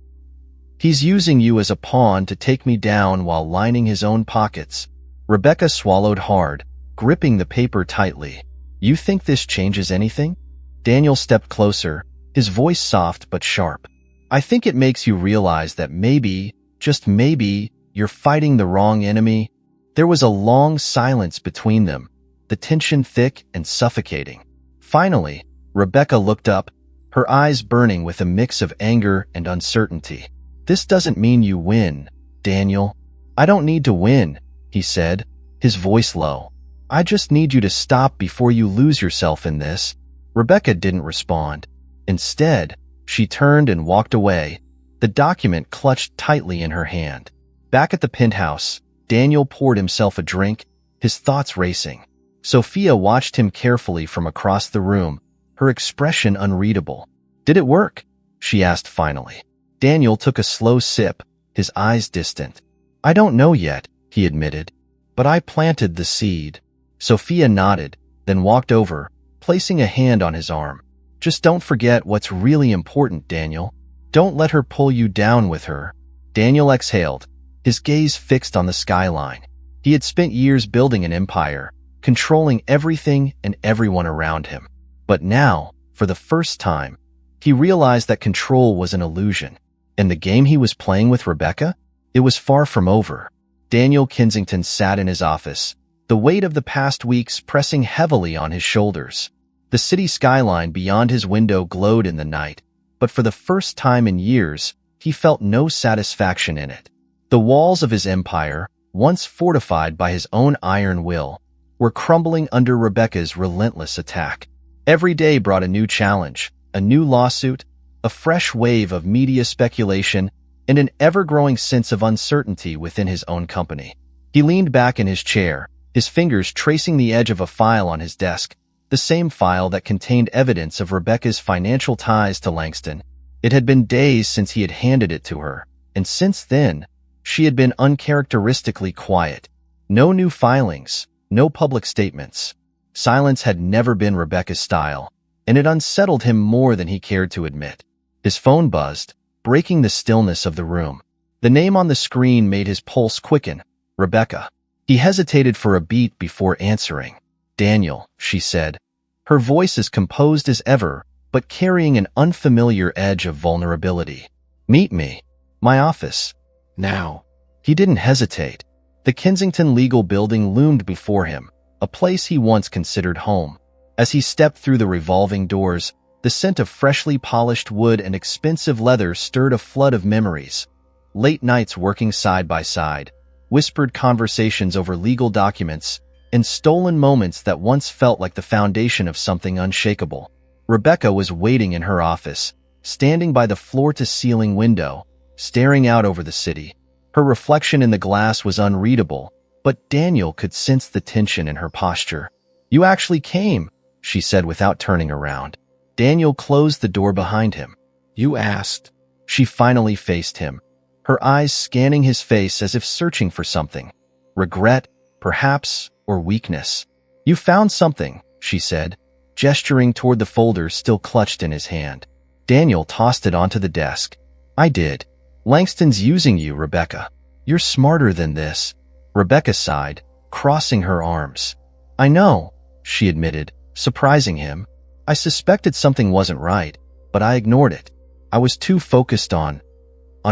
Speaker 1: He's using you as a pawn to take me down while lining his own pockets. Rebecca swallowed hard, gripping the paper tightly. You think this changes anything? Daniel stepped closer, his voice soft but sharp. I think it makes you realize that maybe, just maybe, you're fighting the wrong enemy. There was a long silence between them, the tension thick and suffocating. Finally, Rebecca looked up, her eyes burning with a mix of anger and uncertainty. This doesn't mean you win, Daniel. I don't need to win, he said, his voice low. I just need you to stop before you lose yourself in this. Rebecca didn't respond. Instead, she turned and walked away, the document clutched tightly in her hand. Back at the penthouse, Daniel poured himself a drink, his thoughts racing. Sophia watched him carefully from across the room, her expression unreadable. Did it work? She asked finally. Daniel took a slow sip, his eyes distant. I don't know yet, he admitted, but I planted the seed. Sophia nodded, then walked over, placing a hand on his arm. Just don't forget what's really important, Daniel. Don't let her pull you down with her. Daniel exhaled, his gaze fixed on the skyline. He had spent years building an empire, controlling everything and everyone around him. But now, for the first time, he realized that control was an illusion. And the game he was playing with Rebecca? It was far from over. Daniel Kensington sat in his office, the weight of the past weeks pressing heavily on his shoulders. The city skyline beyond his window glowed in the night, but for the first time in years, he felt no satisfaction in it. The walls of his empire, once fortified by his own iron will, were crumbling under Rebecca's relentless attack. Every day brought a new challenge, a new lawsuit, a fresh wave of media speculation, and an ever-growing sense of uncertainty within his own company. He leaned back in his chair, his fingers tracing the edge of a file on his desk, the same file that contained evidence of Rebecca's financial ties to Langston. It had been days since he had handed it to her, and since then, she had been uncharacteristically quiet. No new filings, no public statements. Silence had never been Rebecca's style, and it unsettled him more than he cared to admit. His phone buzzed, breaking the stillness of the room. The name on the screen made his pulse quicken. Rebecca. He hesitated for a beat before answering. Daniel, she said, her voice as composed as ever, but carrying an unfamiliar edge of vulnerability. Meet me. My office. Now. He didn't hesitate. The Kensington Legal Building loomed before him, a place he once considered home. As he stepped through the revolving doors, the scent of freshly polished wood and expensive leather stirred a flood of memories. Late nights working side by side, whispered conversations over legal documents, and stolen moments that once felt like the foundation of something unshakable. Rebecca was waiting in her office, standing by the floor-to-ceiling window, staring out over the city. Her reflection in the glass was unreadable, but Daniel could sense the tension in her posture. You actually came, she said without turning around. Daniel closed the door behind him. You asked. She finally faced him, her eyes scanning his face as if searching for something. Regret, perhaps, or weakness. You found something, she said, gesturing toward the folder still clutched in his hand. Daniel tossed it onto the desk. I did. Langston's using you, Rebecca. You're smarter than this. Rebecca sighed, crossing her arms. I know, she admitted, surprising him. I suspected something wasn't right, but I ignored it. I was too focused on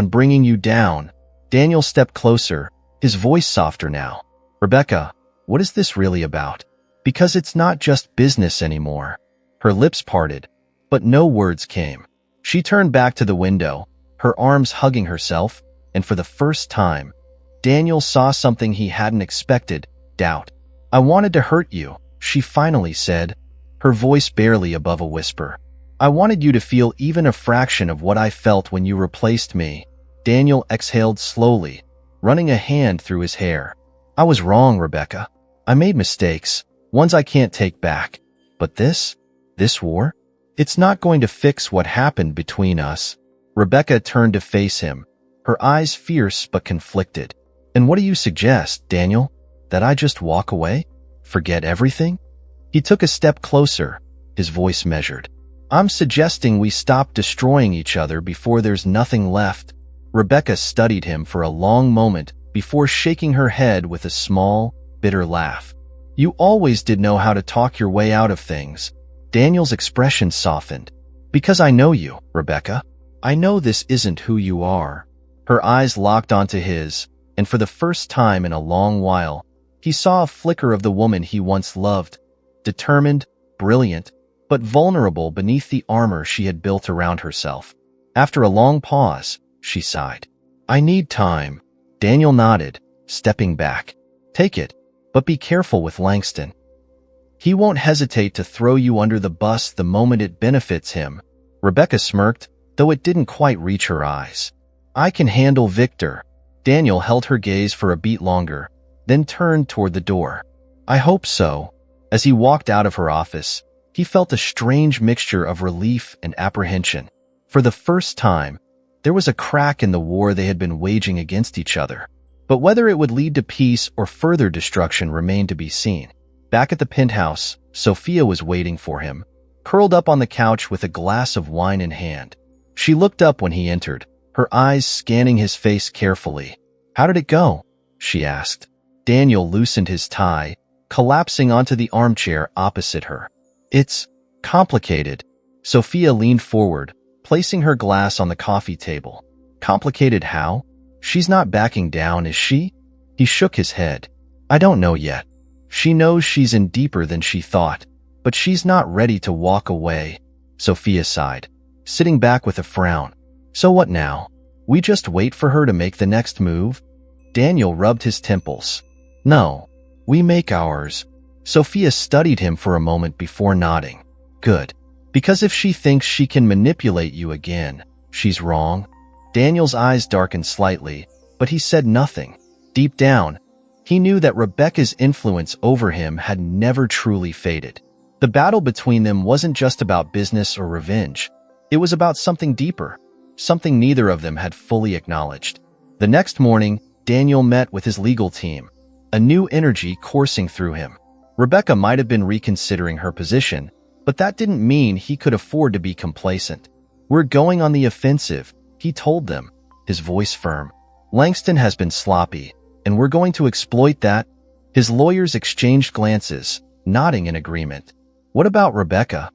Speaker 1: bringing you down. Daniel stepped closer, his voice softer now. Rebecca, what is this really about? Because it's not just business anymore. Her lips parted, but no words came. She turned back to the window, her arms hugging herself, and for the first time, Daniel saw something he hadn't expected: doubt. I wanted to hurt you, she finally said, her voice barely above a whisper. I wanted you to feel even a fraction of what I felt when you replaced me. Daniel exhaled slowly, running a hand through his hair. I was wrong, Rebecca. I made mistakes, ones I can't take back. But this war? It's not going to fix what happened between us. Rebecca turned to face him, her eyes fierce but conflicted. And what do you suggest, Daniel? That I just walk away? Forget everything? He took a step closer, his voice measured. I'm suggesting we stop destroying each other before there's nothing left. Rebecca studied him for a long moment before shaking her head with a small, bitter laugh. You always did know how to talk your way out of things. Daniel's expression softened. Because I know you, Rebecca. I know this isn't who you are. Her eyes locked onto his, and for the first time in a long while, he saw a flicker of the woman he once loved, determined, brilliant, but vulnerable beneath the armor she had built around herself. After a long pause, she sighed. I need time. Daniel nodded, stepping back. Take it, but be careful with Langston. He won't hesitate to throw you under the bus the moment it benefits him. Rebecca smirked, though it didn't quite reach her eyes. I can handle Victor. Daniel held her gaze for a beat longer, then turned toward the door. I hope so. As he walked out of her office, he felt a strange mixture of relief and apprehension. For the first time, there was a crack in the war they had been waging against each other. But whether it would lead to peace or further destruction remained to be seen. Back at the penthouse, Sophia was waiting for him, curled up on the couch with a glass of wine in hand. She looked up when he entered, her eyes scanning his face carefully. How did it go? She asked. Daniel loosened his tie, collapsing onto the armchair opposite her. It's complicated. Sophia leaned forward, placing her glass on the coffee table. Complicated how? She's not backing down, is she? He shook his head. I don't know yet. She knows she's in deeper than she thought, but she's not ready to walk away. Sophia sighed, sitting back with a frown. So what now? We just wait for her to make the next move? Daniel rubbed his temples. No, we make ours. Sophia studied him for a moment before nodding. Good. Because if she thinks she can manipulate you again, she's wrong. Daniel's eyes darkened slightly, but he said nothing. Deep down, he knew that Rebecca's influence over him had never truly faded. The battle between them wasn't just about business or revenge. It was about something deeper, something neither of them had fully acknowledged. The next morning, Daniel met with his legal team, a new energy coursing through him. Rebecca might have been reconsidering her position, but that didn't mean he could afford to be complacent. We're going on the offensive, he told them, his voice firm. Langston has been sloppy, and we're going to exploit that. His lawyers exchanged glances, nodding in agreement. What about Rebecca?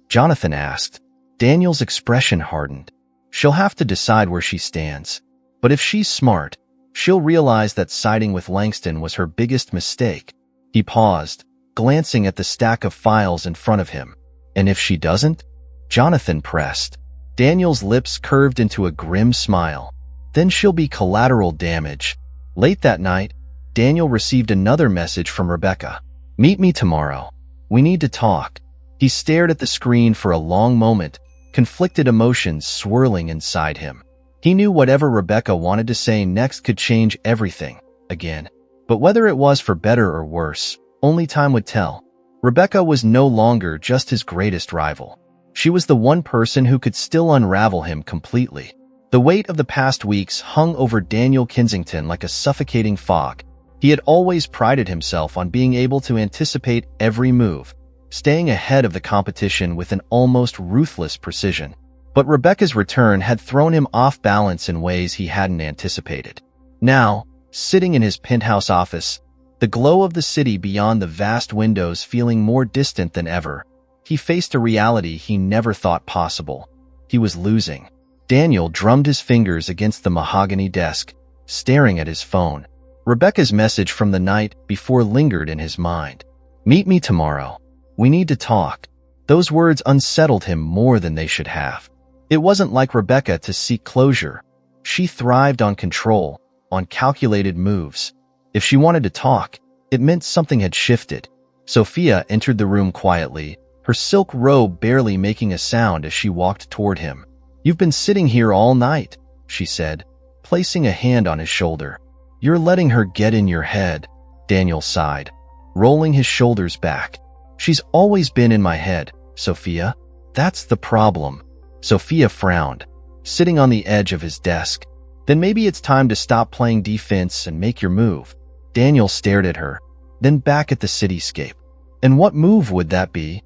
Speaker 1: Jonathan asked. Daniel's expression hardened. She'll have to decide where she stands. But if she's smart, she'll realize that siding with Langston was her biggest mistake. He paused, glancing at the stack of files in front of him. And if she doesn't? Jonathan pressed. Daniel's lips curved into a grim smile. Then she'll be collateral damage. Late that night, Daniel received another message from Rebecca. Meet me tomorrow. We need to talk. He stared at the screen for a long moment, conflicted emotions swirling inside him. He knew whatever Rebecca wanted to say next could change everything, again. But whether it was for better or worse, only time would tell. Rebecca was no longer just his greatest rival. She was the one person who could still unravel him completely. The weight of the past weeks hung over Daniel Kensington like a suffocating fog. He had always prided himself on being able to anticipate every move, staying ahead of the competition with an almost ruthless precision. But Rebecca's return had thrown him off balance in ways he hadn't anticipated. Now, sitting in his penthouse office, the glow of the city beyond the vast windows feeling more distant than ever, he faced a reality he never thought possible. He was losing. Daniel drummed his fingers against the mahogany desk, staring at his phone. Rebecca's message from the night before lingered in his mind. "Meet me tomorrow. We need to talk." Those words unsettled him more than they should have. It wasn't like Rebecca to seek closure. She thrived on control, on calculated moves. If she wanted to talk, it meant something had shifted. Sophia entered the room quietly, her silk robe barely making a sound as she walked toward him. "You've been sitting here all night," she said, placing a hand on his shoulder. "You're letting her get in your head," Daniel sighed, rolling his shoulders back. "She's always been in my head, Sophia. That's the problem." Sophia frowned, sitting on the edge of his desk. "Then maybe it's time to stop playing defense and make your move." Daniel stared at her, then back at the cityscape. "And what move would that be?"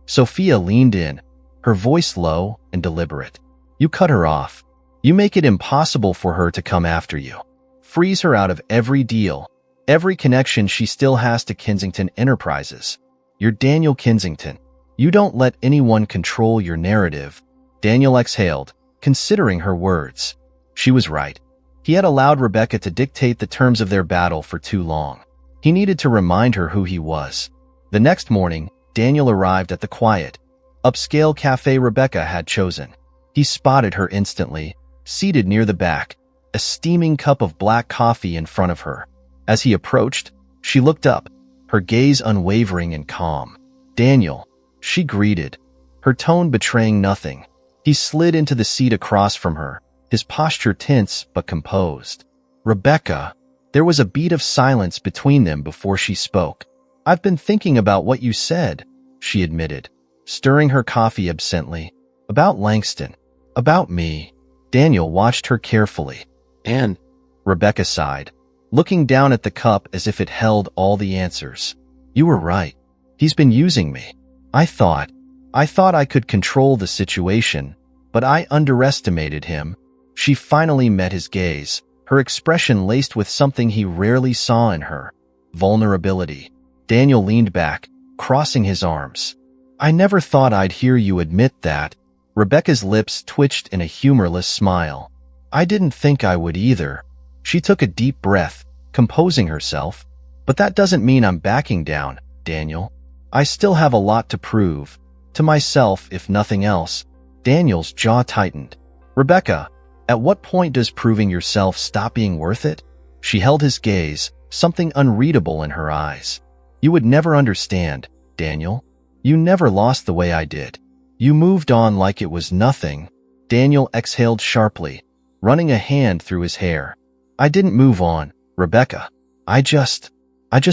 Speaker 1: Sophia leaned in, her voice low and deliberate. "You cut her off. You make it impossible for her to come after you. Freeze her out of every deal, every connection she still has to Kensington Enterprises. You're Daniel Kensington. You don't let anyone control your narrative." Daniel exhaled, considering her words. She was right. He had allowed Rebecca to dictate the terms of their battle for too long. He needed to remind her who he was. The next morning, Daniel arrived at the quiet, upscale cafe Rebecca had chosen. He spotted her instantly, seated near the back, a steaming cup of black coffee in front of her. As he approached, she looked up, her gaze unwavering and calm. "Daniel," she greeted, her tone betraying nothing. He slid into the seat across from her, his posture tense but composed. "Rebecca." There was a beat of silence between them before she spoke. "I've been thinking about what you said," she admitted, stirring her coffee absently. "About Langston. About me." Daniel watched her carefully. "And?" Rebecca sighed, looking down at the cup as if it held all the answers. "You were right. He's been using me. I thought I could control the situation, but I underestimated him." She finally met his gaze, her expression laced with something he rarely saw in her: vulnerability. Daniel leaned back, crossing his arms. "I never thought I'd hear you admit that." Rebecca's lips twitched in a humorless smile. "I didn't think I would either." She took a deep breath, composing herself. "But that doesn't mean I'm backing down, Daniel. I still have a lot to prove. To myself, if nothing else." Daniel's jaw tightened. "Rebecca, at what point does proving yourself stop being worth it?" She held his gaze, something unreadable in her eyes. "You would never understand, Daniel. You never lost the way I did. You moved on like it was nothing." Daniel exhaled sharply, running a hand through his hair. "I didn't move on, Rebecca. I just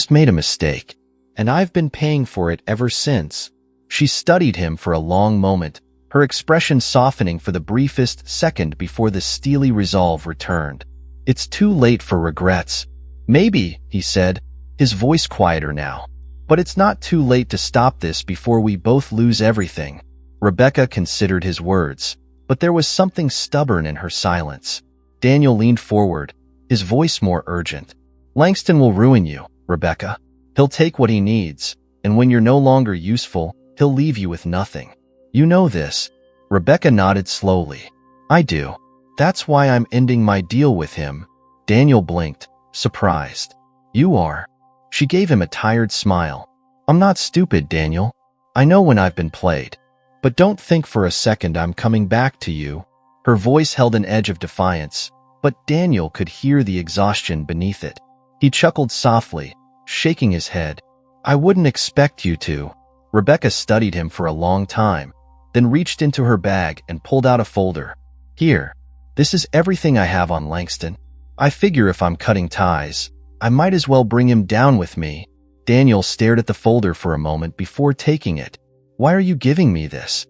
Speaker 1: made a mistake. And I've been paying for it ever since." She studied him for a long moment, her expression softening for the briefest second before the steely resolve returned. "It's too late for regrets." "Maybe," he said, his voice quieter now. "But it's not too late to stop this before we both lose everything." Rebecca considered his words, but there was something stubborn in her silence. Daniel leaned forward, his voice more urgent. "Langston will ruin you, Rebecca. He'll take what he needs, and when you're no longer useful, he'll leave you with nothing. You know this." Rebecca nodded slowly. "I do. That's why I'm ending my deal with him." Daniel blinked, surprised. "You are?" She gave him a tired smile. "I'm not stupid, Daniel. I know when I've been played. But don't think for a second I'm coming back to you." Her voice held an edge of defiance, but Daniel could hear the exhaustion beneath it. He chuckled softly, shaking his head. "I wouldn't expect you to." Rebecca studied him for a long time, then reached into her bag and pulled out a folder. "Here, this is everything I have on Langston. I figure if I'm cutting ties, I might as well bring him down with me." Daniel stared at the folder for a moment before taking it. "Why are you giving me this?"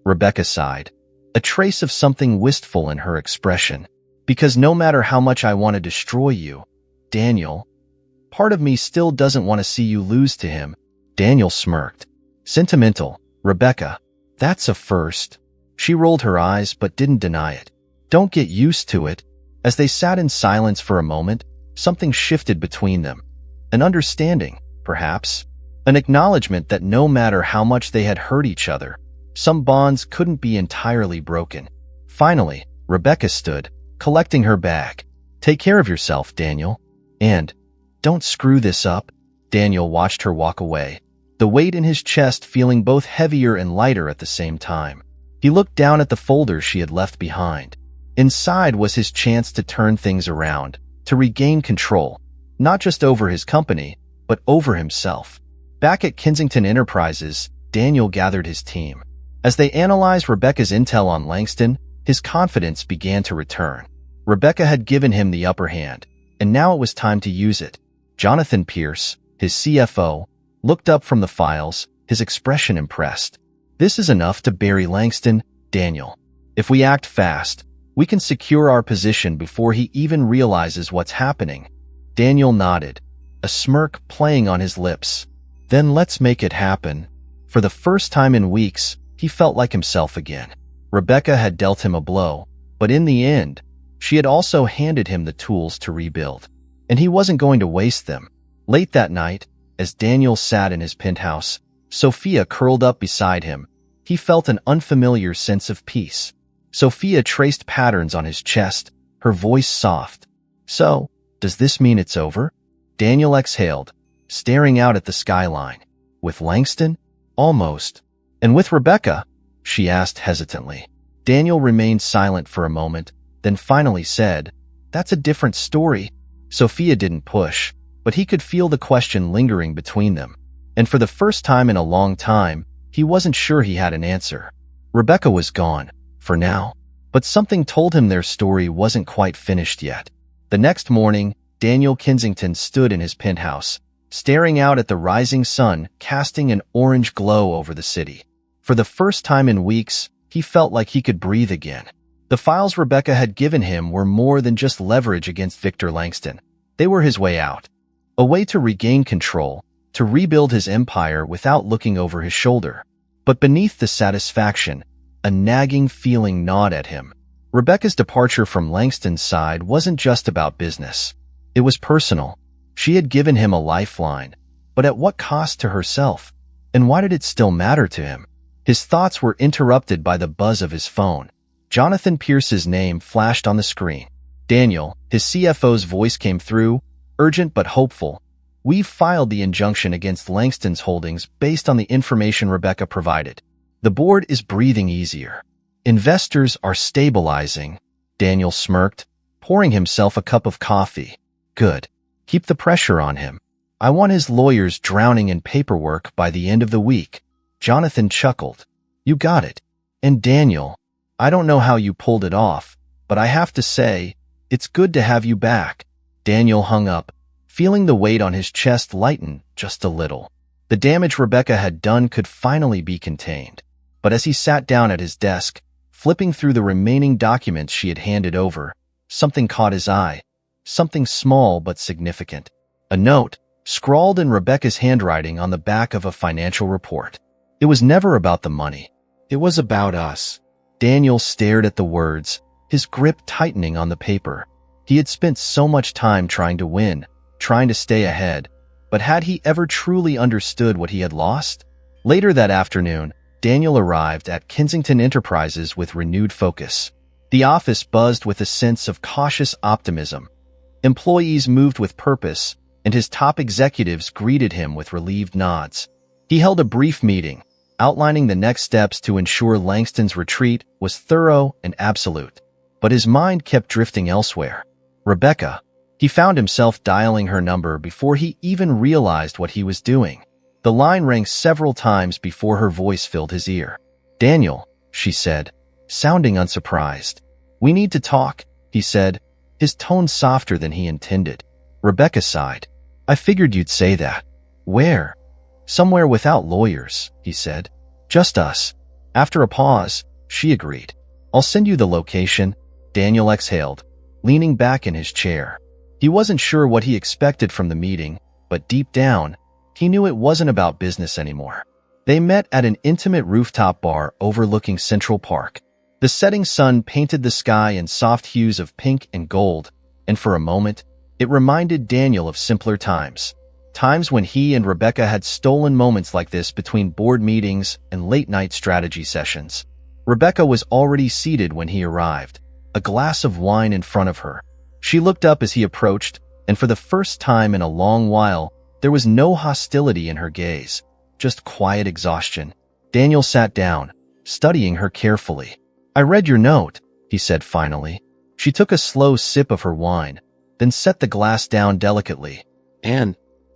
Speaker 1: Rebecca sighed, a trace of something wistful in her expression. "Because no matter how much I want to destroy you, Daniel, part of me still doesn't want to see you lose to him." Daniel smirked. "Sentimental, Rebecca. That's a first." She rolled her eyes but didn't deny it. "Don't get used to it." As they sat in silence for a moment, something shifted between them. An understanding, perhaps. An acknowledgement that no matter how much they had hurt each other, Some bonds couldn't be entirely broken. Finally, Rebecca stood, collecting her bag. "Take care of yourself, Daniel. And don't screw this up." Daniel watched her walk away, the weight in his chest feeling both heavier and lighter at the same time. He looked down at the folder she had left behind. Inside was his chance to turn things around, to regain control, not just over his company, but over himself. Back at Kensington Enterprises, Daniel gathered his team. As they analyzed Rebecca's intel on Langston, his confidence began to return. Rebecca had given him the upper hand, and now it was time to use it. Jonathan Pierce, his CFO, looked up from the files, his expression impressed. "This is enough to bury Langston, Daniel. If we act fast, we can secure our position before he even realizes what's happening." Daniel nodded, a smirk playing on his lips. "Then let's make it happen." For the first time in weeks, he felt like himself again. Rebecca had dealt him a blow, but in the end, she had also handed him the tools to rebuild, and he wasn't going to waste them. Late that night, as Daniel sat in his penthouse, Sophia curled up beside him. He felt an unfamiliar sense of peace. Sophia traced patterns on his chest, her voice soft. "So, does this mean it's over?" Daniel exhaled, staring out at the skyline. "With Langston? Almost. And with Rebecca?" she asked hesitantly. Daniel remained silent for a moment, then finally said, "That's a different story." Sophia didn't push, but he could feel the question lingering between them. And for the first time in a long time, he wasn't sure he had an answer. Rebecca was gone, for now, but something told him their story wasn't quite finished yet. The next morning, Daniel Kensington stood in his penthouse, staring out at the rising sun casting an orange glow over the city. For the first time in weeks, he felt like he could breathe again. The files Rebecca had given him were more than just leverage against Victor Langston. They were his way out. A way to regain control, to rebuild his empire without looking over his shoulder. But beneath the satisfaction, a nagging feeling gnawed at him. Rebecca's departure from Langston's side wasn't just about business. It was personal. She had given him a lifeline, but at what cost to herself? And why did it still matter to him? His thoughts were interrupted by the buzz of his phone. Jonathan Pierce's name flashed on the screen. "Daniel," his CFO's voice came through, urgent but hopeful. "We've filed the injunction against Langston's holdings based on the information Rebecca provided. The board is breathing easier. Investors are stabilizing." Daniel smirked, pouring himself a cup of coffee. "Good. Keep the pressure on him. I want his lawyers drowning in paperwork by the end of the week." Jonathan chuckled. "You got it. And Daniel, I don't know how you pulled it off, but I have to say, it's good to have you back." Daniel hung up, feeling the weight on his chest lighten just a little. The damage Rebecca had done could finally be contained. But as he sat down at his desk, flipping through the remaining documents she had handed over, something caught his eye, something small but significant. A note, scrawled in Rebecca's handwriting on the back of a financial report. It was never about the money. It was about us. Daniel stared at the words, his grip tightening on the paper. He had spent so much time trying to win, trying to stay ahead, but had he ever truly understood what he had lost? Later that afternoon, Daniel arrived at Kensington Enterprises with renewed focus. The office buzzed with a sense of cautious optimism. Employees moved with purpose, and his top executives greeted him with relieved nods. He held a brief meeting, outlining the next steps to ensure Langston's retreat was thorough and absolute. But his mind kept drifting elsewhere. Rebecca. He found himself dialing her number before he even realized what he was doing. The line rang several times before her voice filled his ear. "Daniel," she said, sounding unsurprised. "We need to talk," he said, his tone softer than he intended. Rebecca sighed. "I figured you'd say that." "Where?" "Somewhere without lawyers," he said. "Just us." After a pause, she agreed. "I'll send you the location." Daniel exhaled, leaning back in his chair. He wasn't sure what he expected from the meeting, but deep down, he knew it wasn't about business anymore. They met at an intimate rooftop bar overlooking Central Park. The setting sun painted the sky in soft hues of pink and gold, and for a moment, it reminded Daniel of simpler times. times when he and Rebecca had stolen moments like this between board meetings and late-night strategy sessions. Rebecca was already seated when he arrived, a glass of wine in front of her. She looked up as he approached, and for the first time in a long while, there was no hostility in her gaze, just quiet exhaustion. Daniel sat down, studying her carefully. "I read your note," he said finally. She took a slow sip of her wine, then set the glass down delicately. And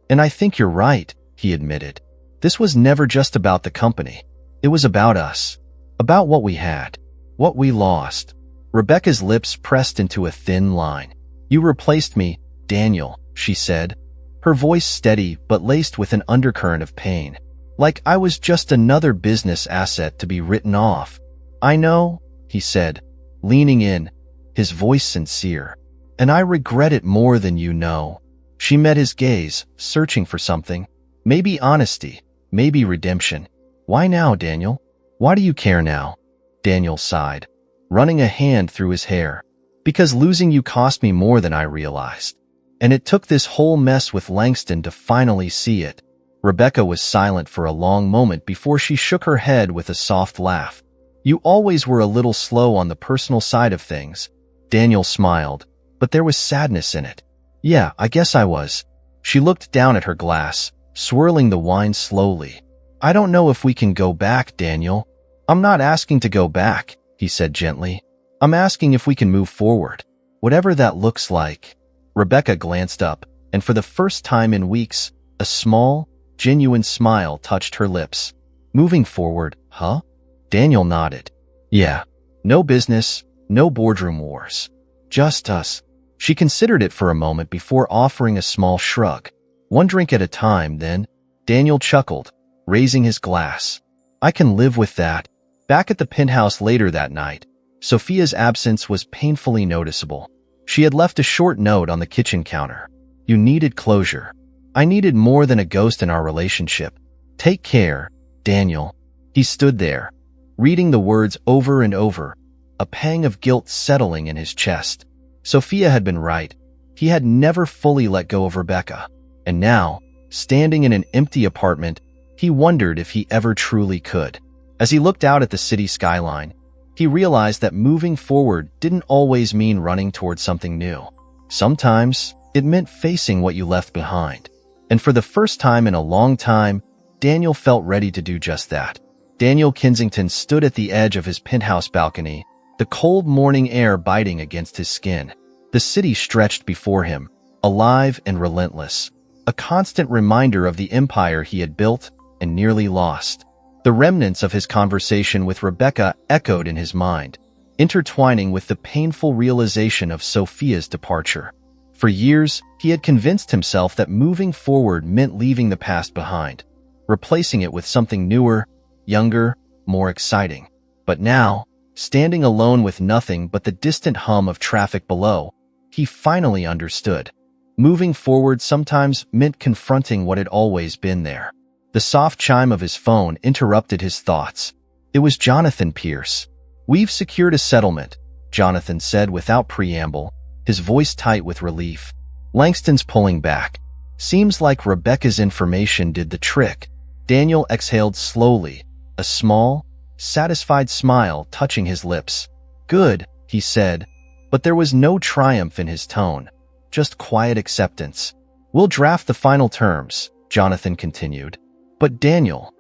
Speaker 1: I think you're right," he admitted. "This was never just about the company. It was about us. About what we had. What we lost." Rebecca's lips pressed into a thin line. "You replaced me, Daniel," she said, her voice steady but laced with an undercurrent of pain. "Like I was just another business asset to be written off." "I know," he said, leaning in, his voice sincere. "And I regret it more than you know." She met his gaze, searching for something. Maybe honesty, maybe redemption. "Why now, Daniel? Why do you care now?" Daniel sighed, running a hand through his hair. "Because losing you cost me more than I realized. And it took this whole mess with Langston to finally see it." Rebecca was silent for a long moment before she shook her head with a soft laugh. "You always were a little slow on the personal side of things." Daniel smiled, but there was sadness in it. "Yeah, I guess I was." She looked down at her glass, swirling the wine slowly. "I don't know if we can go back, Daniel." "I'm not asking to go back," he said gently. "I'm asking if we can move forward, whatever that looks like." Rebecca glanced up, and for the first time in weeks, a small, genuine smile touched her lips. "Moving forward, huh?" Daniel nodded. "Yeah. No business, no boardroom wars. Just us." She considered it for a moment before offering a small shrug. "One drink at a time, then." Daniel chuckled, raising his glass. "I can live with that." Back at the penthouse later that night, Sophia's absence was painfully noticeable. She had left a short note on the kitchen counter. "You needed closure. I needed more than a ghost in our relationship. Take care, Daniel." He stood there, reading the words over and over, a pang of guilt settling in his chest. Sophia had been right. He had never fully let go of Rebecca. And now, standing in an empty apartment, he wondered if he ever truly could. As he looked out at the city skyline, he realized that moving forward didn't always mean running towards something new. Sometimes, it meant facing what you left behind. And for the first time in a long time, Daniel felt ready to do just that. Daniel Kensington stood at the edge of his penthouse balcony, the cold morning air biting against his skin. The city stretched before him, alive and relentless, a constant reminder of the empire he had built and nearly lost. The remnants of his conversation with Rebecca echoed in his mind, intertwining with the painful realization of Sophia's departure. For years, he had convinced himself that moving forward meant leaving the past behind, replacing it with something newer, younger, more exciting. But now, standing alone with nothing but the distant hum of traffic below, he finally understood. Moving forward sometimes meant confronting what had always been there. The soft chime of his phone interrupted his thoughts. It was Jonathan Pierce. "We've secured a settlement," Jonathan said without preamble, his voice tight with relief. "Langston's pulling back. Seems like Rebecca's information did the trick." Daniel exhaled slowly, a small, satisfied smile touching his lips. "Good," he said, but there was no triumph in his tone, just quiet acceptance. "We'll draft the final terms," Jonathan continued. "But Daniel."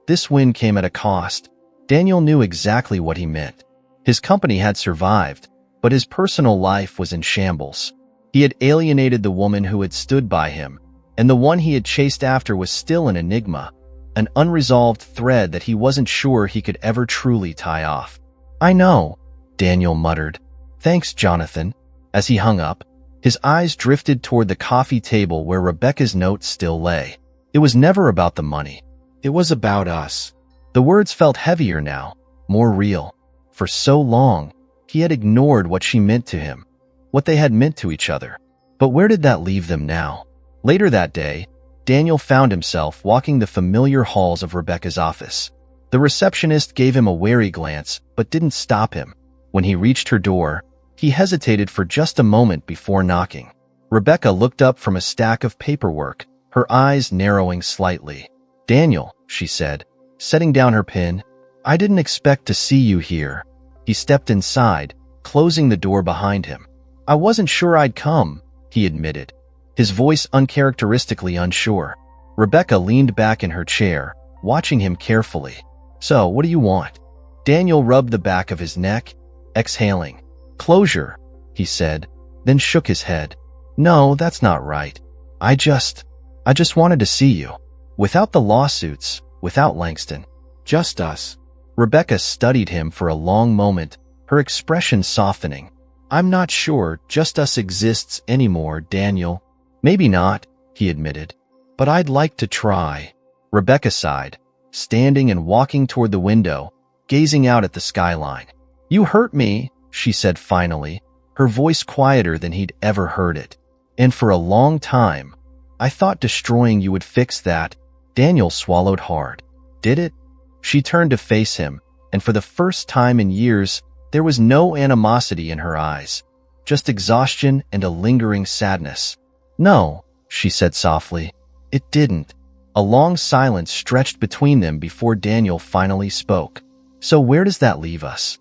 Speaker 1: This win came at a cost. Daniel knew exactly what he meant. His company had survived, but his personal life was in shambles. He had alienated the woman who had stood by him, and the one he had chased after was still an enigma, an unresolved thread that he wasn't sure he could ever truly tie off. "I know," Daniel muttered. "Thanks, Jonathan." As he hung up, his eyes drifted toward the coffee table where Rebecca's note still lay. It was never about the money. It was about us. The words felt heavier now, more real. For so long, he had ignored what she meant to him, what they had meant to each other. But where did that leave them now? Later that day, Daniel found himself walking the familiar halls of Rebecca's office. The receptionist gave him a wary glance, but didn't stop him. When he reached her door, he hesitated for just a moment before knocking. Rebecca looked up from a stack of paperwork, her eyes narrowing slightly. "Daniel," she said, setting down her pen, "I didn't expect to see you here." He stepped inside, closing the door behind him. "I wasn't sure I'd come," he admitted, his voice uncharacteristically unsure. Rebecca leaned back in her chair, watching him carefully. "So, what do you want?" Daniel rubbed the back of his neck, exhaling. "Closure," he said, then shook his head. "No, that's not right. I just wanted to see you. Without the lawsuits, without Langston. Just us." Rebecca studied him for a long moment, her expression softening. "I'm not sure just us exists anymore, Daniel." "Maybe not," he admitted. "But I'd like to try." Rebecca sighed, standing and walking toward the window, gazing out at the skyline. "You hurt me," she said finally, her voice quieter than he'd ever heard it. "And for a long time, I thought destroying you would fix that." Daniel swallowed hard. "Did it?" She turned to face him, and for the first time in years, there was no animosity in her eyes, just exhaustion and a lingering sadness. "No," she said softly, "it didn't." A long silence stretched between them before Daniel finally spoke. "So where does that leave us?"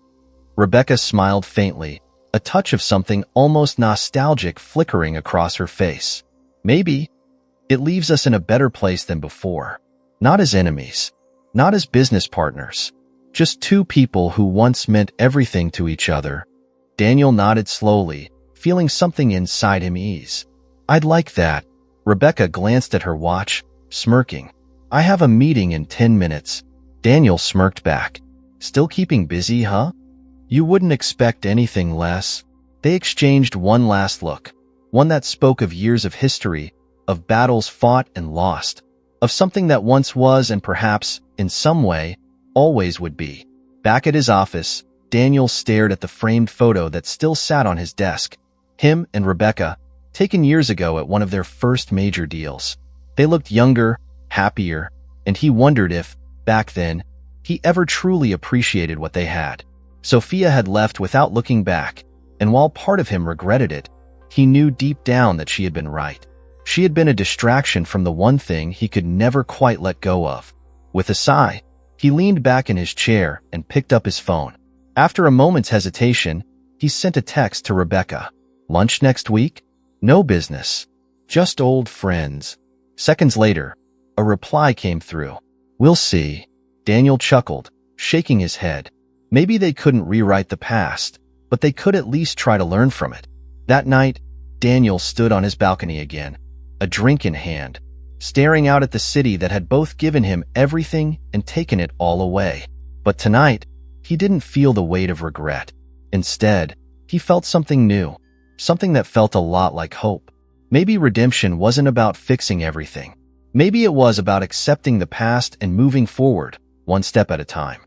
Speaker 1: Rebecca smiled faintly, a touch of something almost nostalgic flickering across her face. "Maybe it leaves us in a better place than before. Not as enemies, not as business partners, just two people who once meant everything to each other." Daniel nodded slowly, feeling something inside him ease. "I'd like that." Rebecca glanced at her watch, smirking. "I have a meeting in 10 minutes. Daniel smirked back. "Still keeping busy, huh?" "You wouldn't expect anything less." They exchanged one last look, one that spoke of years of history, of battles fought and lost, of something that once was and perhaps, in some way, always would be. Back at his office, Daniel stared at the framed photo that still sat on his desk. Him and Rebecca, taken years ago at one of their first major deals. They looked younger, happier, and he wondered if, back then, he ever truly appreciated what they had. Sophia had left without looking back, and while part of him regretted it, he knew deep down that she had been right. She had been a distraction from the one thing he could never quite let go of. With a sigh, he leaned back in his chair and picked up his phone. After a moment's hesitation, he sent a text to Rebecca. "Lunch next week? No business. Just old friends." Seconds later, a reply came through. "We'll see." Daniel chuckled, shaking his head. Maybe they couldn't rewrite the past, but they could at least try to learn from it. That night, Daniel stood on his balcony again, a drink in hand, staring out at the city that had both given him everything and taken it all away. But tonight, he didn't feel the weight of regret. Instead, he felt something new, something that felt a lot like hope. Maybe redemption wasn't about fixing everything. Maybe it was about accepting the past and moving forward, one step at a time.